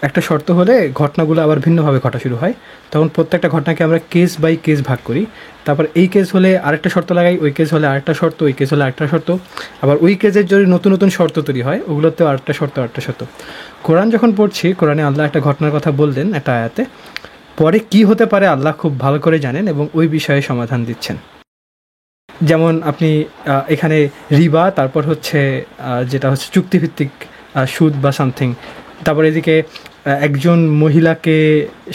একটা শর্ত হলে ঘটনাগুলো আবার ভিন্নভাবে ঘটা শুরু হয়। তখন প্রত্যেকটা ঘটনাকে আমরা কেস বাই কেস ভাগ করি। তারপর এই কেস হলে আরেকটা শর্ত লাগাই, ওই কেস হলে আরেকটা শর্ত, ওই কেস হলে আরেকটা শর্ত, আবার ওই কেসের যদি নতুন নতুন শর্ত তৈরি হয়, ওগুলোতেও আরেকটা শর্ত, আরেকটা শর্ত। কোরআন যখন পড়ছি, কোরআনে আল্লাহ একটা ঘটনার কথা বললেন একটা আয়াতে, পরে কি হতে পারে আল্লাহ খুব ভালো করে জানেন এবং ওই বিষয়ে সমাধান দিচ্ছেন। যেমন আপনি এখানে রিবা, তারপর হচ্ছে যেটা হচ্ছে চুক্তিভিত্তিক সুদ বা সামথিং, তারপর এদিকে একজন মহিলাকে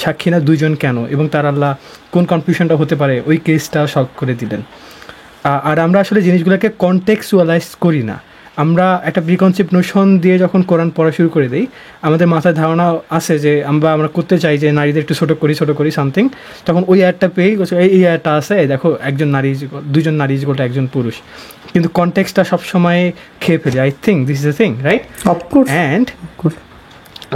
সাক্ষী না দুইজন কেন, এবং তার আল্লাহ কোন কনফিউশনটা হতে পারে ওই কেসটা সলভ করে দিলেন। আর আমরা আসলে জিনিসগুলোকে কনটেক্সুয়ালাইজ করি না। আমরা একটা প্রিকনসেপ্ট নোশন দিয়ে যখন কোরআন পড়া শুরু করে দিই, আমাদের মাথায় ধারণা আছে যে আমরা করতে চাই যে নারীদের একটু ছোটো করি সামথিং, তখন ওই অ্যাডটা পেয়েই এই অ্যাডটা আছে, দেখো একজন নারী, দুজন নারী ইজগোলটা একজন পুরুষ, কিন্তু কনটেক্সটটা সবসময় খেয়ে ফেলি। I think this is a thing, right? And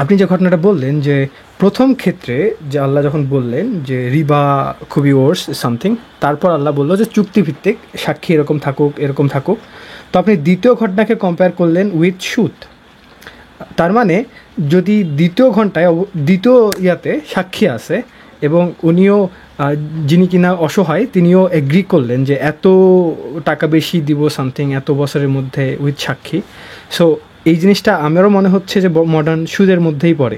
আপনি যে ঘটনাটা বললেন যে প্রথম ক্ষেত্রে যে আল্লাহ যখন বললেন যে রিবা খুবই ওর্স সামথিং, তারপর আল্লাহ বললো যে চুক্তিভিত্তিক সাক্ষী এরকম থাকুক, তো আপনি দ্বিতীয় ঘটনাকে কম্পেয়ার করলেন উইথ সুদ। তার মানে যদি দ্বিতীয় ইয়াতে সাক্ষী আছে এবং উনিও যিনি কিনা অসহায়, তিনিও এগ্রি করলেন যে এত টাকা বেশি দিব সামথিং এত বছরের মধ্যে উইথ সাক্ষী। সো এই জিনিসটা আমারও মনে হচ্ছে যে মডার্ন সুদের মধ্যেই পড়ে।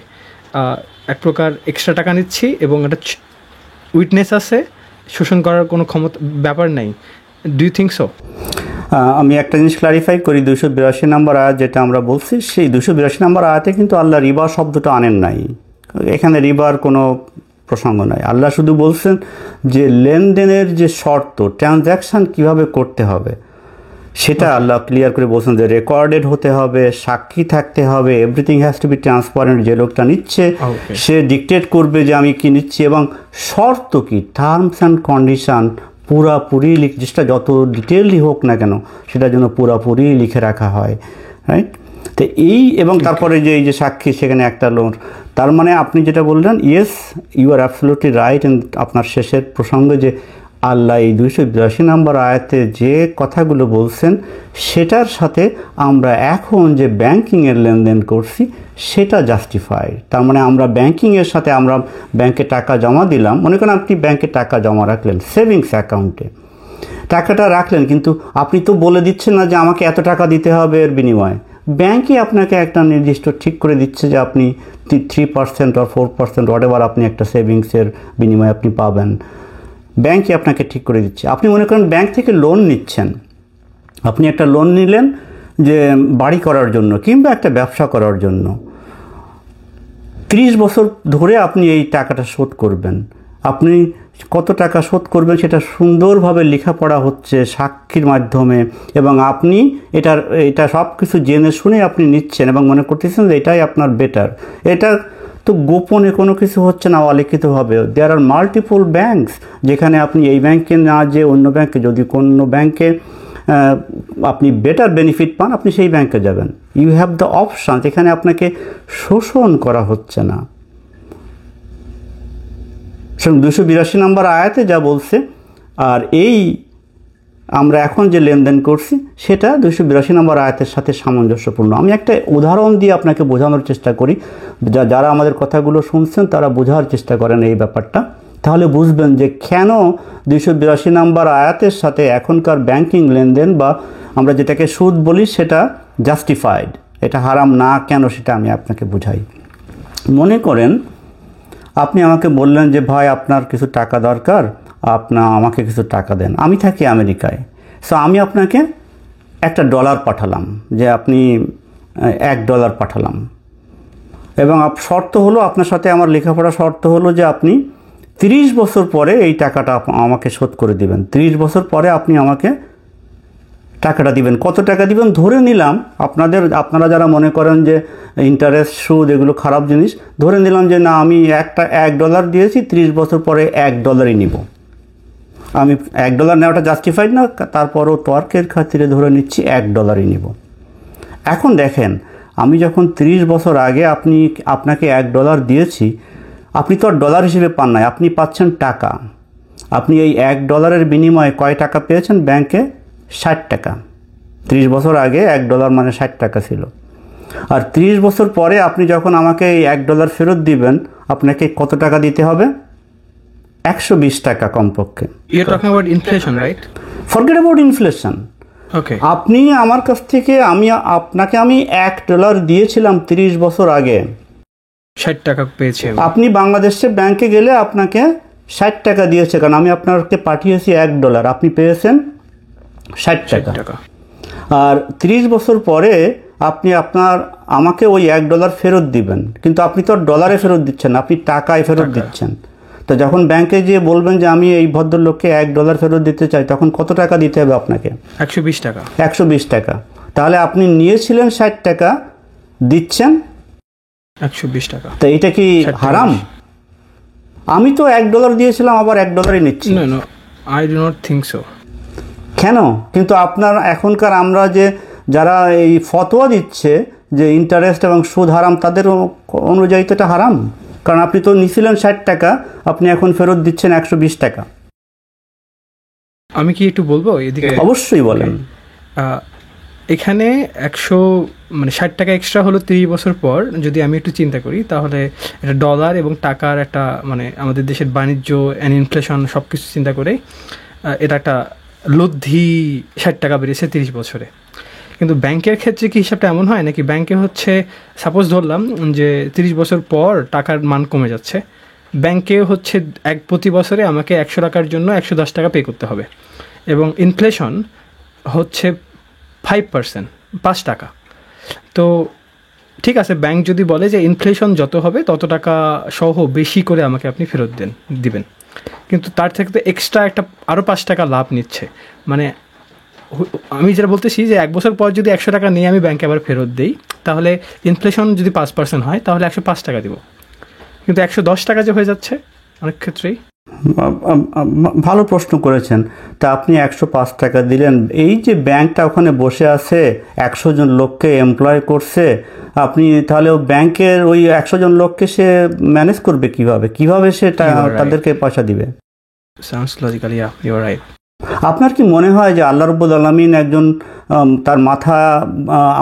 এক প্রকার এক্সট্রা টাকা নিচ্ছি এবং একটা উইটনেস আছে, শোষণ করার কোনো ব্যাপার নাই। Do you think so? আমি একটা জিনিস ক্লারিফাই করি, 282 নম্বর আয়াত যেটা আমরা বলছি, সেই 282 নম্বর আয়াতে কিন্তু আল্লাহ রিবা শব্দটা আনেন নাই। এখানে রিবার কোনো প্রসঙ্গ নাই। আল্লাহ শুধু বলছেন যে লেনদেনের যে শর্ত, ট্রানজ্যাকশান কিভাবে করতে হবে সেটা আল্লাহ ক্লিয়ার করে বলছেন যে রেকর্ডেড হতে হবে, সাক্ষী থাকতে হবে, everything has to be transparent. যে লোকটা নিচ্ছে সে ডিকটেট করবে যে আমি কি নিচ্ছি, এবং শর্ত কি, টার্মস অ্যান্ড কন্ডিশান পুরাপুরি যেটা যত ডিটেলই হোক না কেন সেটার জন্য পুরাপুরি লিখে রাখা হয়, রাইট? তো এবং তারপরে যে এই যে সাক্ষী, সেখানে একটা লোক, তার মানে আপনি যেটা বললেন, yes you are absolutely right. আপনার শেষের প্রসঙ্গে যে আল্লাহ এই 282 নম্বর আয়াতে যে কথাগুলো বলছেন সেটার সাথে আমরা এখন যে ব্যাংকিংয়ের লেনদেন করছি সেটা জাস্টিফাইড। তার মানে আমরা ব্যাংকিংয়ের সাথে আমরা ব্যাংকে টাকা জমা দিলাম, মনে করেন আপনি ব্যাংকে টাকা জমা রাখলেন সেভিংস অ্যাকাউন্টে, টাকাটা রাখলেন, কিন্তু আপনি তো বলে দিচ্ছেন না যে আমাকে এত টাকা দিতে হবে এর বিনিময়ে। ব্যাংকে আপনাকে একটা নির্দিষ্ট ঠিক করে দিচ্ছে যে আপনি 3% or 4% হোয়াটএভার আপনি একটা সেভিংসের বিনিময়ে আপনি পাবেন, ব্যাংকে আপনাকে ঠিক করে দিচ্ছে। আপনি মনে করেন ব্যাংক থেকে লোন নিচ্ছেন, আপনি একটা লোন নিলেন যে বাড়ি করার জন্য কিংবা একটা ব্যবসা করার জন্য, 30 বছর ধরে আপনি এই টাকাটা শোধ করবেন। আপনি কত টাকা শোধ করবেন সেটা সুন্দরভাবে লেখাপড়া হচ্ছে সাক্ষীর মাধ্যমে, এবং আপনি এটা সব কিছু জেনে শুনে আপনি নিচ্ছেন এবং মনে করতেছেন যে এটাই আপনার বেটার। এটা তো গোপনে কোনো কিছু হচ্ছে না, অলিখিতভাবে। দেয়ার আর মাল্টিপল ব্যাংকস, যেখানে আপনি এই ব্যাংকে না যে অন্য ব্যাংকে, যদি কোনো ব্যাংকে আপনি বেটার বেনিফিট পান আপনি সেই ব্যাংকে যাবেন। ইউ হ্যাভ দ্য অপশান, এখানে আপনাকে শোষণ করা হচ্ছে না। 282 নম্বর আয়াতে যা বলছে আর এই আমরা এখন যে লেনদেন করছি সেটা 282 নম্বর আয়াতের সাথে সামঞ্জস্যপূর্ণ। আমি একটা উদাহরণ দিয়ে আপনাকে বোঝানোর চেষ্টা করি, যারা আমাদের কথাগুলো শুনছেন তারা বোঝার চেষ্টা করেন এই ব্যাপারটা, তাহলে বুঝবেন যে কেন 282 নম্বর আয়াতের সাথে এখনকার ব্যাংকিং লেনদেন বা আমরা যেটাকে সুদ বলি সেটা জাস্টিফাইড, এটা হারাম না কেন সেটা আমি আপনাকে বুঝাই। মনে করেন আপনি আমাকে বললেন যে ভাই আপনার কিছু টাকা দরকার, আমাকে কিছু টাকা দেন, আমি থাকি আমেরিকায়, সো আমি আপনাকে $1 পাঠালাম, যে আপনি $1 পাঠালাম, এবং শর্ত হলো আপনার সাথে আমার লেখাপড়া শর্ত হলো যে আপনি 30 বছর পরে এই টাকাটা আমাকে শোধ করে দিবেন। 30 বছর পরে আপনি আমাকে টাকাটা দিবেন। কত টাকা দিবেন ধরে নিলাম, আপনারা যারা মনে করেন যে ইন্টারেস্ট সুদ এগুলো খারাপ জিনিস, ধরে নিলাম যে না আমি $1 দিয়েছি, 30 বছর পরে $1 নিব। আমি $1 নেওয়াটা জাস্টিফাইড না, তারপরও তর্কের খাতিরে ধরে নিচ্ছি $1 নিব। এখন দেখেন, আমি যখন 30 বছর আগে আপনাকে $1 দিয়েছি, আপনি তো আর ডলার হিসেবে পান নাই, আপনি পাচ্ছেন টাকা। আপনি এই $1 বিনিময়ে কয় টাকা পেয়েছেন ব্যাংকে? 60 টাকা। 30 বছর আগে $1 মানে 60 টাকা ছিল। আর 30 বছর পরে আপনি যখন আমাকে এই $1 ফেরত দিবেন, আপনাকে কত টাকা দিতে হবে? 120 টাকা কমপক্ষে। You're talking about inflation, right? Forget about inflation. Okay. আপনি আমার কাছ থেকে আপনাকে আমি $1 দিয়েছিলাম 30 বছর আগে, 60 টাকা পেয়েছে। আপনি বাংলাদেশে ব্যাংকে গেলে আপনাকে 60 টাকা দিয়েছে, কারণ আমি আপনাকে পাঠিয়েছি $1, আপনি পেয়েছেন 60 টাকা। আর 30 বছর পরে আপনি আমাকে ওই $1 ফেরত দিবেন, কিন্তু আপনি তো ডলারে ফেরত দিচ্ছেন না, আপনি টাকায় ফেরত দিচ্ছেন। তো যখন ব্যাংকে গিয়ে বলবেন যে আমি এই ভদ্রলোককে $1 ফেরত দিতে চাই, তখন কত টাকা দিতে হবে আপনাকে? 120 টাকা। 120 টাকা। তাহলে আপনি নিয়েছিলেন 60 টাকা, দিচ্ছেন 120 টাকা। তো এটা কি হারাম? আমি তো $1 দিয়েছিলাম, আবার $1 নিচ্ছি। No, I do not think so. কেন? কিন্তু এখনকার আমরা যারা এই ফতোয়া দিচ্ছে যে ইন্টারেস্ট এবং সুদ হারাম, তাদের অনুযায়ী তো এটা হারাম, কারণ আপনি তো নিয়েছিলেন 60 টাকা, আপনি এখন ফেরত দিচ্ছেন 120 টাকা। আমি কি একটু বলবো এদিকে? অবশ্যই বলেন। এখানে 60 টাকা এক্সট্রা হলো 30 বছর পর। যদি আমি একটু চিন্তা করি তাহলে এটা ডলার এবং টাকার একটা আমাদের দেশের বাণিজ্য অ্যান্ড ইনফ্লেশন সব কিছু চিন্তা করে এটা একটা লব্ধি 60 টাকা বেড়েছে 30 বছরে। কিন্তু ব্যাংকের ক্ষেত্রে কি হিসাবটা এমন হয় নাকি? ব্যাংকে হচ্ছে সাপোজ ধরলাম যে 30 বছর পর টাকার মান কমে যাচ্ছে, ব্যাংকে হচ্ছে প্রতি বছরে আমাকে 100 টাকার জন্য 110 টাকা পে করতে হবে, এবং ইনফ্লেশন হচ্ছে 5%, 5 টাকা। তো ঠিক আছে, ব্যাংক যদি বলে যে ইনফ্লেশন যত হবে তত টাকা সহ বেশি করে আমাকে আপনি ফেরত দিবেন, কিন্তু তার থেকে তো এক্সট্রা একটা আরও 5 টাকা লাভ নিচ্ছে। আমি যেটা বলতেছি যে 1 বছর পর যদি 100 টাকা নিয়ে আমি ব্যাংকে আবার ফেরত দিই, তাহলে ইনফ্লেশন যদি 5% হয় তাহলে 105 টাকা দিব, কিন্তু 110 টাকা যে হয়ে যাচ্ছে অনেক ক্ষেত্রেই। ভালো প্রশ্ন করেছেন। তা আপনি 105 টাকা দিলেন, এই যে ব্যাংকটা ওখানে বসে আছে 100 জন লোককে এমপ্লয় করছে, আপনি তাহলে ব্যাংকের ওই 100 জন লোককে সে ম্যানেজ করবে কিভাবে সে তাদেরকে পয়সা দিবে? Sounds logical, yeah, you're right. আপনার কি মনে হয় যে আল্লাহ রাব্বুল আলামিন একজন তার মাথা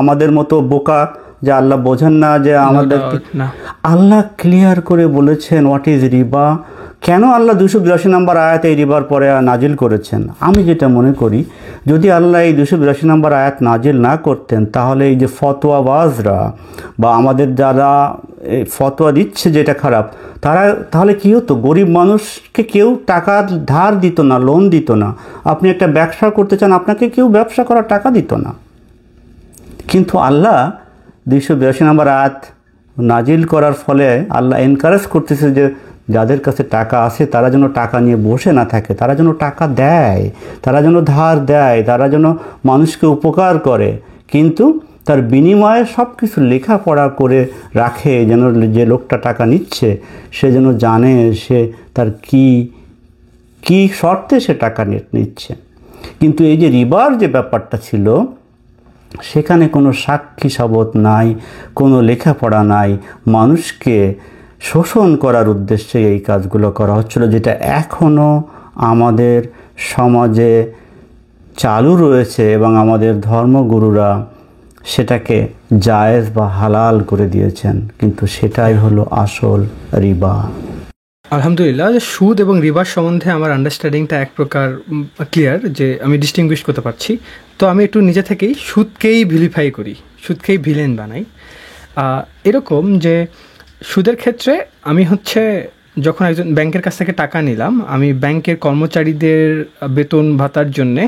আমাদের মতো বোকা, যে আল্লাহ বোঝেন না যে আমাদেরকে? না। আল্লাহ ক্লিয়ার করে বলেছেন হোয়াট ইজ রিবা। কেন আল্লাহ 282 নম্বর আয়াতে এই রিবার পরে নাজিল করেছেন? আমি যেটা মনে করি, যদি আল্লাহ এই 282 নম্বর আয়াত নাজিল না করতেন, তাহলে এই যে ফতোয়াবাজরা বা আমাদের যারা ফতোয়া দিচ্ছে যেটা খারাপ, তাহলে কী হতো? গরিব মানুষকে কেউ টাকা ধার দিত না, লোন দিত না। আপনি একটা ব্যবসা করতে চান, আপনাকে কেউ ব্যবসা করার টাকা দিত না। কিন্তু আল্লাহ 282 নম্বর আয়াত নাজিল করার ফলে আল্লাহ এনকারেজ করতেছে যে যাদের কাছে টাকা আছে তারা যেন টাকা নিয়ে বসে না থাকে, তারা যেন টাকা দেয়, তারা যেন ধার দেয়, তারা যেন মানুষকে উপকার করে, কিন্তু তার বিনিময়ে সব কিছু লেখাপড়া করে রাখে, যেন যে লোকটা টাকা নিচ্ছে সে যেন জানে সে তার কি শর্তে সে টাকা নিচ্ছে। কিন্তু এই যে রিবার যে ব্যাপারটা ছিল, সেখানে কোনো সাক্ষী সাবত নাই, কোনো লেখাপড়া নাই, মানুষকে শোষণ করার উদ্দেশ্যে এই কাজগুলো করা হচ্ছিল, যেটা এখনও আমাদের সমাজে চালু রয়েছে এবং আমাদের ধর্মগুরুরা সেটাকে জায়েজ বা হালাল করে দিয়েছেন, কিন্তু সেটাই হলো আসল রিবা। আলহামদুলিল্লাহ, যে সুদ এবং রিবার সম্বন্ধে আমার আন্ডারস্ট্যান্ডিংটা এক প্রকার ক্লিয়ার, যে আমি ডিস্টিংগুইশ করতে পারছি। তো আমি একটু নিজে থেকেই সুদকেই ভিলিফাই করি, সুদকেই ভিলেন বানাই। এরকম যে সুদের ক্ষেত্রে আমি যখন একজন ব্যাংকের কাছ থেকে টাকা নিলাম, আমি ব্যাংকের কর্মচারীদের বেতন ভাতার জন্যে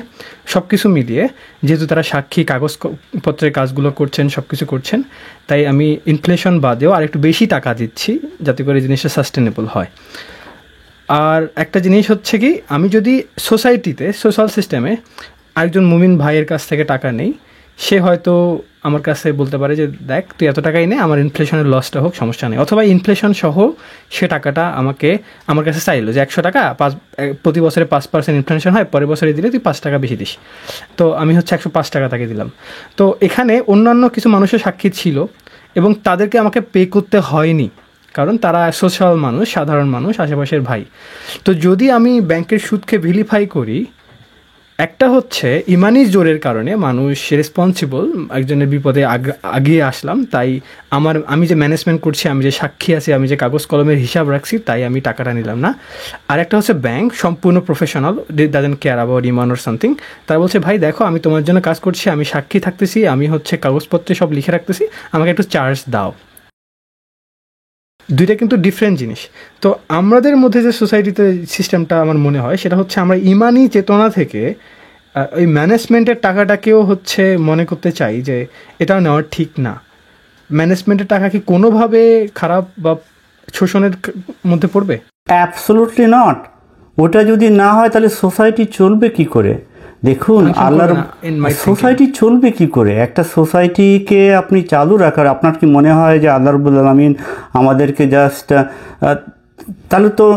সব কিছু মিলিয়ে, যেহেতু তারা সাক্ষী কাগজপত্রের কাজগুলো করছেন, সব কিছু করছেন, তাই আমি ইনফ্লেশন বাদেও আর একটু বেশি টাকা দিচ্ছি যাতে করে জিনিসটা সাস্টেনেবল হয়। আর একটা জিনিস কি, আমি যদি সোসাইটিতে, সোশ্যাল সিস্টেমে আরেকজন মুমিন ভাইয়ের কাছ থেকে টাকা নেই, সে হয়তো আমার কাছে বলতে পারে যে দেখ তুই এত টাকাই নে, আমার ইনফ্লেশনের লসটা হোক, সমস্যা নেই। অথবা ইনফ্লেশন সহ সে টাকাটা আমার কাছে চাইলো যে 100 টাকা প্রতি বছরে 5% ইনফ্লেশন হয়, পরের বছরে দিলে তুই 5 টাকা বেশি দিস। তো আমি 105 টাকা তাকে দিলাম। তো এখানে অন্যান্য কিছু মানুষের সাক্ষী ছিল এবং তাদেরকে আমাকে পে করতে হয়নি, কারণ তারা সোশ্যাল মানুষ, সাধারণ মানুষ, আশেপাশের ভাই। তো যদি আমি ব্যাংকের সুদকে ভিলিফাই করি, একটা ইমানি জোরের কারণে মানুষ রেসপন্সিবল, একজনের বিপদে আগিয়ে আসলাম, তাই আমি যে ম্যানেজমেন্ট করছি, আমি যে সাক্ষী আছি, আমি যে কাগজ কলমের হিসাব রাখছি, তাই আমি টাকাটা নিলাম না। আর একটা ব্যাংক সম্পূর্ণ professional, doesn't care about Iman or something. তারা বলছে ভাই দেখো, আমি তোমার জন্য কাজ করছি, আমি সাক্ষী থাকতেছি, আমি কাগজপত্রে সব লিখে রাখতেছি, আমাকে একটু চার্জ দাও। দুইটা কিন্তু ডিফারেন্ট জিনিস। তো আমাদের মধ্যে যে সোসাইটিতে সিস্টেমটা আমার মনে হয়, সেটা আমরা ইমানি চেতনা থেকে ওই ম্যানেজমেন্টের টাকাটাকেও মনে করতে চাই যে এটাও নেওয়া ঠিক না। ম্যানেজমেন্টের টাকা কি কোনোভাবে খারাপ বা শোষণের মধ্যে পড়বে? Absolutely not. ওটা যদি না হয় তাহলে সোসাইটি চলবে কি করে? দেখুন, আল্লাহর সোসাইটি চলবে কি করে? একটা সোসাইটিকে আপনি চালু রাখার, আপনার কি মনে হয় যে আল্লাহ রাব্বুল আলামিন আমাদেরকে জাস্ট, তাহলে তো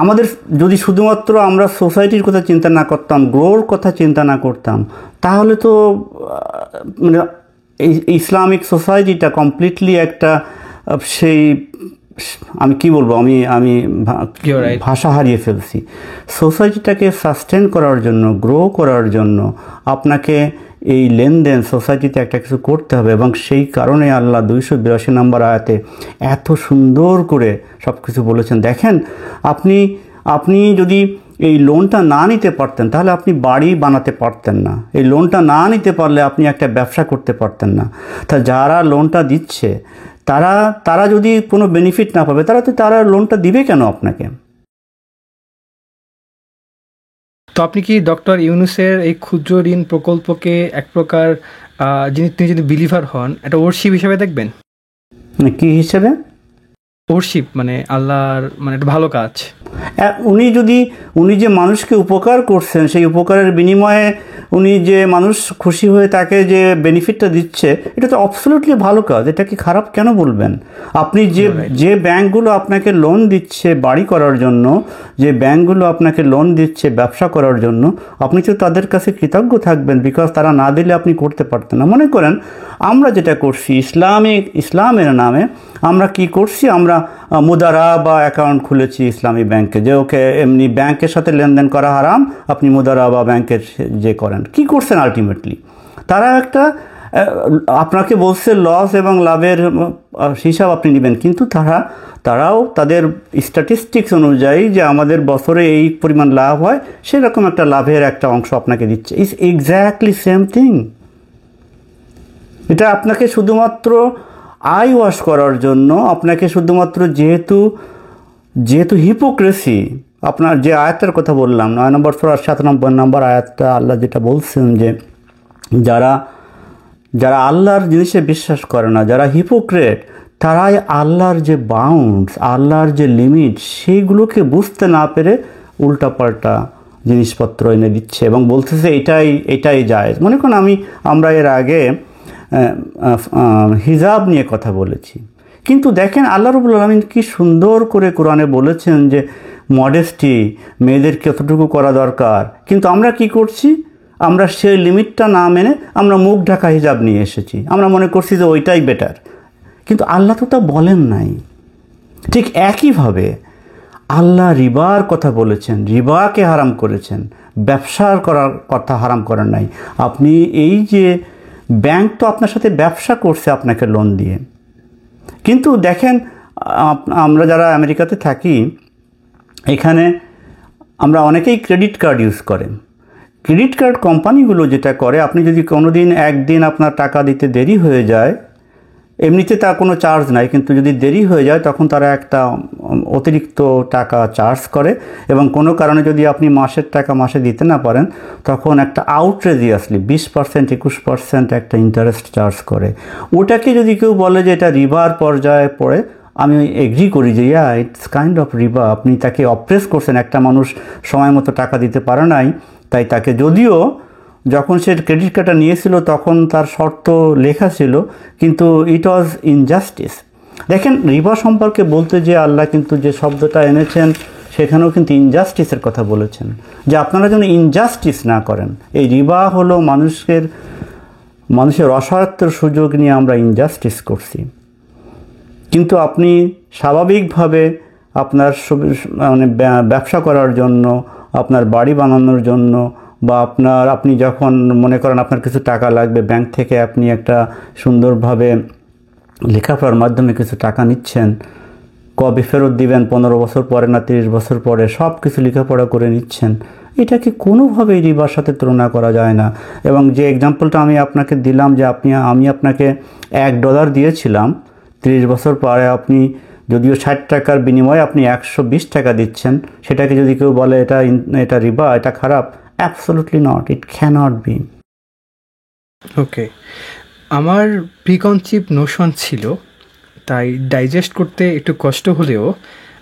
আমাদের যদি শুধুমাত্র আমরা সোসাইটির কথা চিন্তা না করতাম, গ্রোর কথা চিন্তা না করতাম, তাহলে তো মানে এই ইসলামিক সোসাইটিটা কমপ্লিটলি একটা সেই, আমি কি বলবো, আমি ভাষা হারিয়ে ফেলছি। সোসাইটিটাকে সাস্টেন করার জন্য, গ্রো করার জন্য আপনাকে এই লেনদেন সোসাইটিতে একটা কিছু করতে হবে, এবং সেই কারণে আল্লাহ 282 নম্বর আয়াতে এত সুন্দর করে সব কিছু বলেছেন। দেখেন, আপনি যদি এই লোনটা না নিতে পারতেন তাহলে আপনি বাড়ি বানাতে পারতেন না। এই লোনটা না নিতে পারলে আপনি একটা ব্যবসা করতে পারতেন না। তা যারা লোনটা দিচ্ছে তারা যদি কোনো বেনিফিট না পাবে, তারা লোনটা দিবে কেন আপনাকে? তো আপনি কি ডক্টর ইউনূসের এই ক্ষুদ্র ঋণ প্রকল্পকে এক প্রকার তিনি যদি বিলিভার হন, একটা ওয়ারশিপ হিসেবে দেখবেন? কি হিসেবে? ওয়ারশিপ মানে আল্লাহর, মানে একটা ভালো কাজ। উনি যে মানুষকে উপকার করছেন, সেই উপকারের বিনিময়ে উনি যে মানুষ খুশি হয়ে তাকে যে বেনিফিটটা দিচ্ছে, এটা তো অ্যাবসলিউটলি ভালো কাজ। এটা কি খারাপ কেন বলবেন? আপনি যে ব্যাংকগুলো আপনাকে লোন দিচ্ছে বাড়ি করার জন্য, যে ব্যাংকগুলো আপনাকে লোন দিচ্ছে ব্যবসা করার জন্য, আপনি তো তাদের কাছে কৃতজ্ঞ থাকবেন, বিকজ তারা না দিলে আপনি করতে পারতেন না। মনে করেন আমরা যেটা করছি ইসলামের নামে, আমরা কি করছি, আমরা মুদারা বা অ্যাকাউন্ট খুলেছি ইসলামী ব্যাংকে, যে ওকে এমনি ব্যাংকের সাথে লেনদেন করা হারাম, আপনি মুদারাবা ব্যাংকের যে করেন, কি করছেন আলটিমেটলি? তারা একটা আপনাকে বলছে লস এবং লাভের হিসাব আপনি নেবেন, কিন্তু তারাও তাদের স্ট্যাটিস্টিক্স অনুযায়ী যে আমাদের বছরে এই পরিমাণ লাভ হয়, সেরকম একটা লাভের একটা অংশ আপনাকে দিচ্ছে। It's exactly same thing. এটা আপনাকে শুধুমাত্র আই ওয়াশ করার জন্য, আপনাকে শুধুমাত্র যেহেতু হিপোক্রেসি, আপনার যে আয়াতের কথা বললাম 9 নম্বর সূরা 97 নম্বর আয়াতটা আল্লাহ যেটা বলছেন যে যারা আল্লাহর জিনিসে বিশ্বাস করে না, যারা হিপোক্রেট, তারাই আল্লাহর যে বাউন্ডস, আল্লাহর যে লিমিট, সেইগুলোকে বুঝতে না পেরে উল্টাপাল্টা জিনিসপত্র এনে দিচ্ছে এবং বলতেছে এটাই জায়েজ। মনে করুন আমরা এর আগে হিজাব নিয়ে কথা বলেছি, কিন্তু দেখেন আল্লাহ রাব্বুল আলামিন কি সুন্দর করে কোরআনে বলেছেন যে মডেস্টি, মেয়েদের কতটুকু করা দরকার, কিন্তু আমরা কি করছি? আমরা সেই লিমিটটা না মেনে আমরা মুখ ঢাকা হিজাব নিয়ে এসেছি, আমরা মনে করছি যে ওইটাই বেটার, কিন্তু আল্লাহ তো তা বলেন নাই। ঠিক একইভাবে আল্লাহ রিবার কথা বলেছেন, রিবাকে হারাম করেছেন, ব্যবসার করার কথা হারাম করেন নাই। আপনি এই যে ব্যাংক তো আপনার সাথে ব্যবসা করছে আপনাকে লোন দিয়ে, কিন্তু দেখেন আমরা যারা আমেরিকাতে থাকি, এখানে আমরা অনেকেই ক্রেডিট কার্ড ইউজ করেন। ক্রেডিট কার্ড কোম্পানিগুলো যেটা করে, আপনি যদি একদিন আপনার টাকা দিতে দেরি হয়ে যায়, এমনিতে তার কোনো চার্জ নাই, কিন্তু যদি দেরি হয়ে যায় তখন তারা একটা অতিরিক্ত টাকা চার্জ করে, এবং কোনো কারণে যদি আপনি মাসের টাকা মাসে দিতে না পারেন, তখন একটা আউটরেজিয়াসলি 20% 21% একটা ইন্টারেস্ট চার্জ করে। ওটাকে যদি কেউ বলে যে এটা রিবার পর্যায়ে পড়ে, আমি এগ্রি করি যে ইটস কাইন্ড অফ রিবা। আপনি তাকে অপ্রেস করছেন, একটা মানুষ সময় মতো টাকা দিতে পারে নাই, তাই তাকে, যদিও যখন সে ক্রেডিট কার্ডটা নিয়েছিল তখন তার শর্ত লেখা ছিল, কিন্তু ইট ওয়াজ ইনজাস্টিস। দেখেন রিবা সম্পর্কে বলতে যে আল্লাহ কিন্তু যে শব্দটা এনেছেন, সেখানেও কিন্তু ইনজাস্টিসের কথা বলেছেন, যে আপনারা যেন ইনজাস্টিস না করেন। এই রিবা হলো মানুষের অসহায়ত্বের সুযোগ নিয়ে আমরা ইনজাস্টিস করছি। কিন্তু আপনি স্বাভাবিকভাবে আপনার মানে ব্যবসা করার জন্য, আপনার বাড়ি বানানোর জন্য, বা আপনি যখন মনে করেন আপনার কিছু টাকা লাগবে, ব্যাংক থেকে আপনি একটা সুন্দরভাবে লেখাপড়ার মাধ্যমে কিছু টাকা নিচ্ছেন, কবে ফেরত দিবেন, 15 বছর পরে না 30 বছর পরে, সব কিছু লেখাপড়া করে নিচ্ছেন, এটাকে কোনোভাবেই রিবার সাথে তুলনা করা যায় না। এবং যে এক্সাম্পলটা আমি আপনাকে দিলাম, যে আমি আপনাকে $1 দিয়েছিলাম, 30 বছর পরে আপনি যদিও 60 টাকার বিনিময়ে আপনি 120 টাকা দিচ্ছেন, সেটাকে যদি কেউ বলে এটা রিবা, এটা খারাপ, absolutely not, it cannot be. Okay, আমার প্রিকনসিভ নোশন ছিল, তাই ডাইজেস্ট করতে একটু কষ্ট হলেও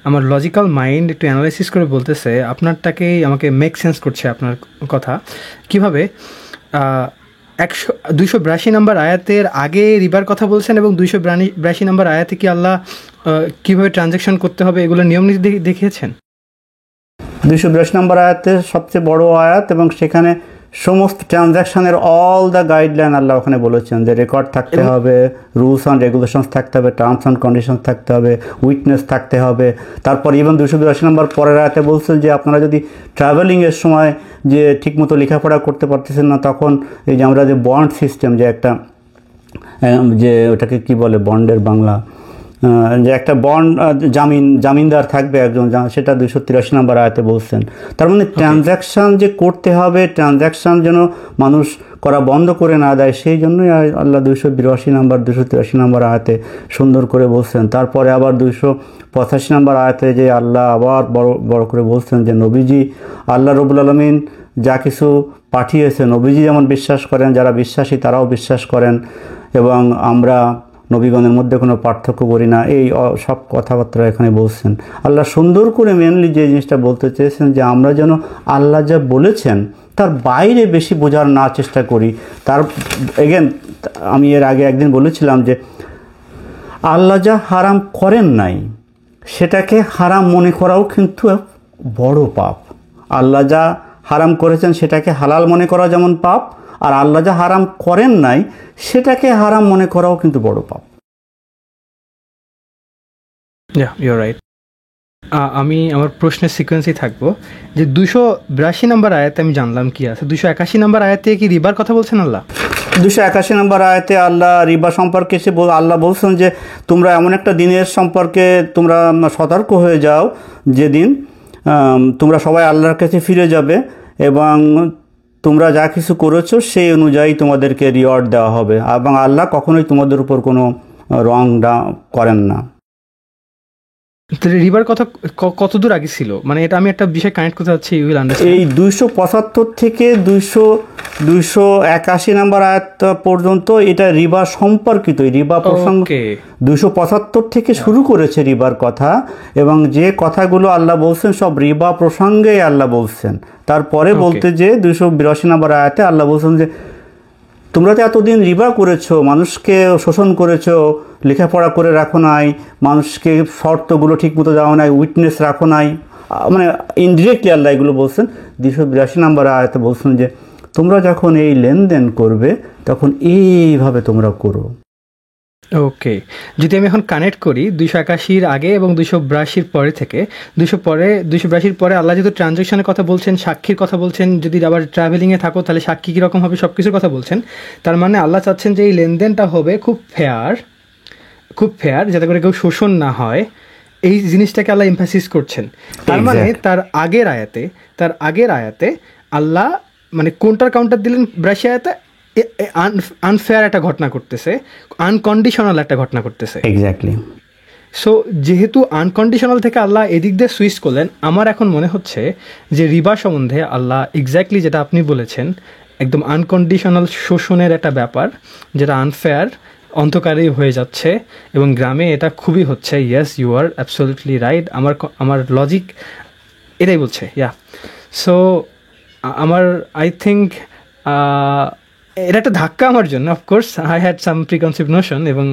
আমার লজিক্যাল মাইন্ড একটু অ্যানালাইসিস করে বলতেছে আপনারটাকেই আমাকে মেক সেন্স করছে আপনার কথা। কিভাবে 282 নম্বর আয়াতের আগে রিবার কথা বলছেন, এবং 282 নম্বর আয়াতে কি আল্লাহ কীভাবে ট্রানজ্যাকশন করতে হবে এগুলোর নিয়ম নীতি দেখিয়েছেন? 282 নম্বর আয়াতের সবচেয়ে বড় আয়াত, এবং সেখানে সমস্ত ট্রানজ্যাকশনের অল দ্য গাইডলাইন আল্লাহ ওখানে বলেছেন, যে রেকর্ড থাকতে হবে, রুলস অ্যান্ড রেগুলেশনস থাকতে হবে, টার্মস অ্যান্ড কন্ডিশনস থাকতে হবে, উইটনেস থাকতে হবে। তারপর ইভেন 282 নম্বর পরের আয়াতে বলছেন যে আপনারা যদি ট্রাভেলিংয়ের সময় যে ঠিকমতো লেখাপড়া করতে পারতেছেন না, তখন এই যে আমরা যে বন্ড সিস্টেম, যে একটা যে ওটাকে কি বলে বন্ডের বাংলা, যে একটা বন্ড জামিনদার থাকবে একজন, সেটা 283 নম্বর আয়াতে বলছেন। তার মানে ট্রানজ্যাকশান যে করতে হবে, ট্রানজ্যাকশান যেন মানুষ করা বন্ধ করে না দেয়, সেই জন্যই আল্লাহ 282 নম্বর 283 নম্বর আয়াতে সুন্দর করে বলছেন। তারপরে আবার 285 নম্বর আয়াতে যে আল্লাহ আবার বড় করে বলছেন যে নবীজি, আল্লাহ রাব্বুল আলামিন যা কিছু পাঠিয়েছে, নবীজি যেমন বিশ্বাস করেন, যারা বিশ্বাসী তারাও বিশ্বাস করেন, এবং আমরা নবীগণের মধ্যে কোনো পার্থক্য করি না, এই সব কথাবার্তা এখানে বলছেন। আল্লাহ সুন্দর করে মেনলি যে জিনিসটা বলতে চেয়েছেন, যে আমরা যেন আল্লাহ যা বলেছেন তার বাইরে বেশি বোঝার না চেষ্টা করি। আমি এর আগে একদিন বলেছিলাম যে আল্লাহ যা হারাম করেন নাই সেটাকে হারাম মনে করাও কিন্তু বড় পাপ। আল্লাহ যা হারাম করেছেন সেটাকে হালাল মনে করা যেমন পাপ, আর আল্লাহ যা হারাম করেন নাই সেটাকে হারাম মনে করাও কিন্তু বড় পাপ। Your right. আমি আমার প্রশ্নের সিকোয়েন্সেই থাকবো যে 282 নম্বর আয়াতে আমি জানলাম কি আছে, 281 নম্বর আয়াতে কি রিবার কথা বলছেন আল্লাহ? 281 নম্বর আয়াতে আল্লাহ রিবা সম্পর্কে আল্লাহ বলছেন যে তোমরা এমন একটা দিনের সম্পর্কে তোমরা সতর্ক হয়ে যাও যেদিন তোমরা সবাই আল্লাহর কাছে ফিরে যাবে এবং তোমরা যা কিছু করেছো সেই অনুযায়ী তোমাদেরকে রিওয়ার্ড দেওয়া হবে এবং আল্লাহ কখনোই তোমাদের উপর কোনো রং করেন না। রিবার কথা কত দূর আগে ছিল, মানে এটা আমি একটা বিষয় কানেক্ট করতে চাচ্ছি, ইউ উইল আন্ডারস্ট্যান্ড। এই 275 থেকে 281 নম্বর আয়াত পর্যন্ত এটা রিবা সম্পর্কিত, রিবা প্রসঙ্গ 275 থেকে শুরু করেছে রিবার কথা, এবং যে কথাগুলো আল্লাহ বলছেন সব রিবা প্রসঙ্গেই আল্লাহ বলছেন। তারপরে বলতে যে 282 নম্বর আয়াতে আল্লাহ বলছেন যে তোমরা তো এতদিন রিবা করেছো, মানুষকে শোষণ করেছো, লেখাপড়া করে রাখো নাই, মানুষকে শর্তগুলো ঠিকমতো দেওয়া নাই, উইটনেস রাখো নাই, মানে ইনডিরেক্টলি আল্লাহ এগুলো বলছেন। 282 নম্বর আয়াতে বলছেন যে তোমরা যখন এই লেনদেন করবে তখন এইভাবে তোমরা করো। ওকে, যদি আমি এখন কানেক্ট করি 281 আগে এবং 282 পরে থেকে, 282 পরে আল্লাহ যেহেতু ট্রানজ্যাকশনের কথা বলছেন, সাক্ষীর কথা বলছেন, যদি আবার ট্রাভেলিংয়ে থাকো তাহলে সাক্ষী কীরকম হবে সব কিছুর কথা বলছেন। তার মানে আল্লাহ চাচ্ছেন যে এই লেনদেনটা হবে খুব ফেয়ার, যাতে করে কেউ শোষণ না হয়, এই জিনিসটাকে আল্লাহ এমফাসিস করছেন। তার মানে তার আগের আয়াতে আল্লাহ মানে কোনটার কাউন্টার দিলেন? 82 আয়াতে আনফেয়ার একটা ঘটনা করতেছে, আনকন্ডিশনাল একটা ঘটনা করতেছে। এক্স্যাক্টলি। সো যেহেতু আনকন্ডিশনাল থেকে আল্লাহ এদিক দিয়ে সুইচ করলেন, আমার এখন মনে হচ্ছে যে রিবা সম্বন্ধে আল্লাহ এক্স্যাক্টলি যেটা আপনি বলেছেন, একদম আনকন্ডিশনাল শোষণের একটা ব্যাপার যেটা আনফেয়ার, অন্ধকারেই হয়ে যাচ্ছে এবং গ্রামে এটা খুবই হচ্ছে। Yes, you are absolutely right, আমার লজিক এটাই বলছে। ইয়া, সো আমার আই থিঙ্ক এটা একটা ধাক্কা আমার জন্য। Of course I had some preconceived notion এবং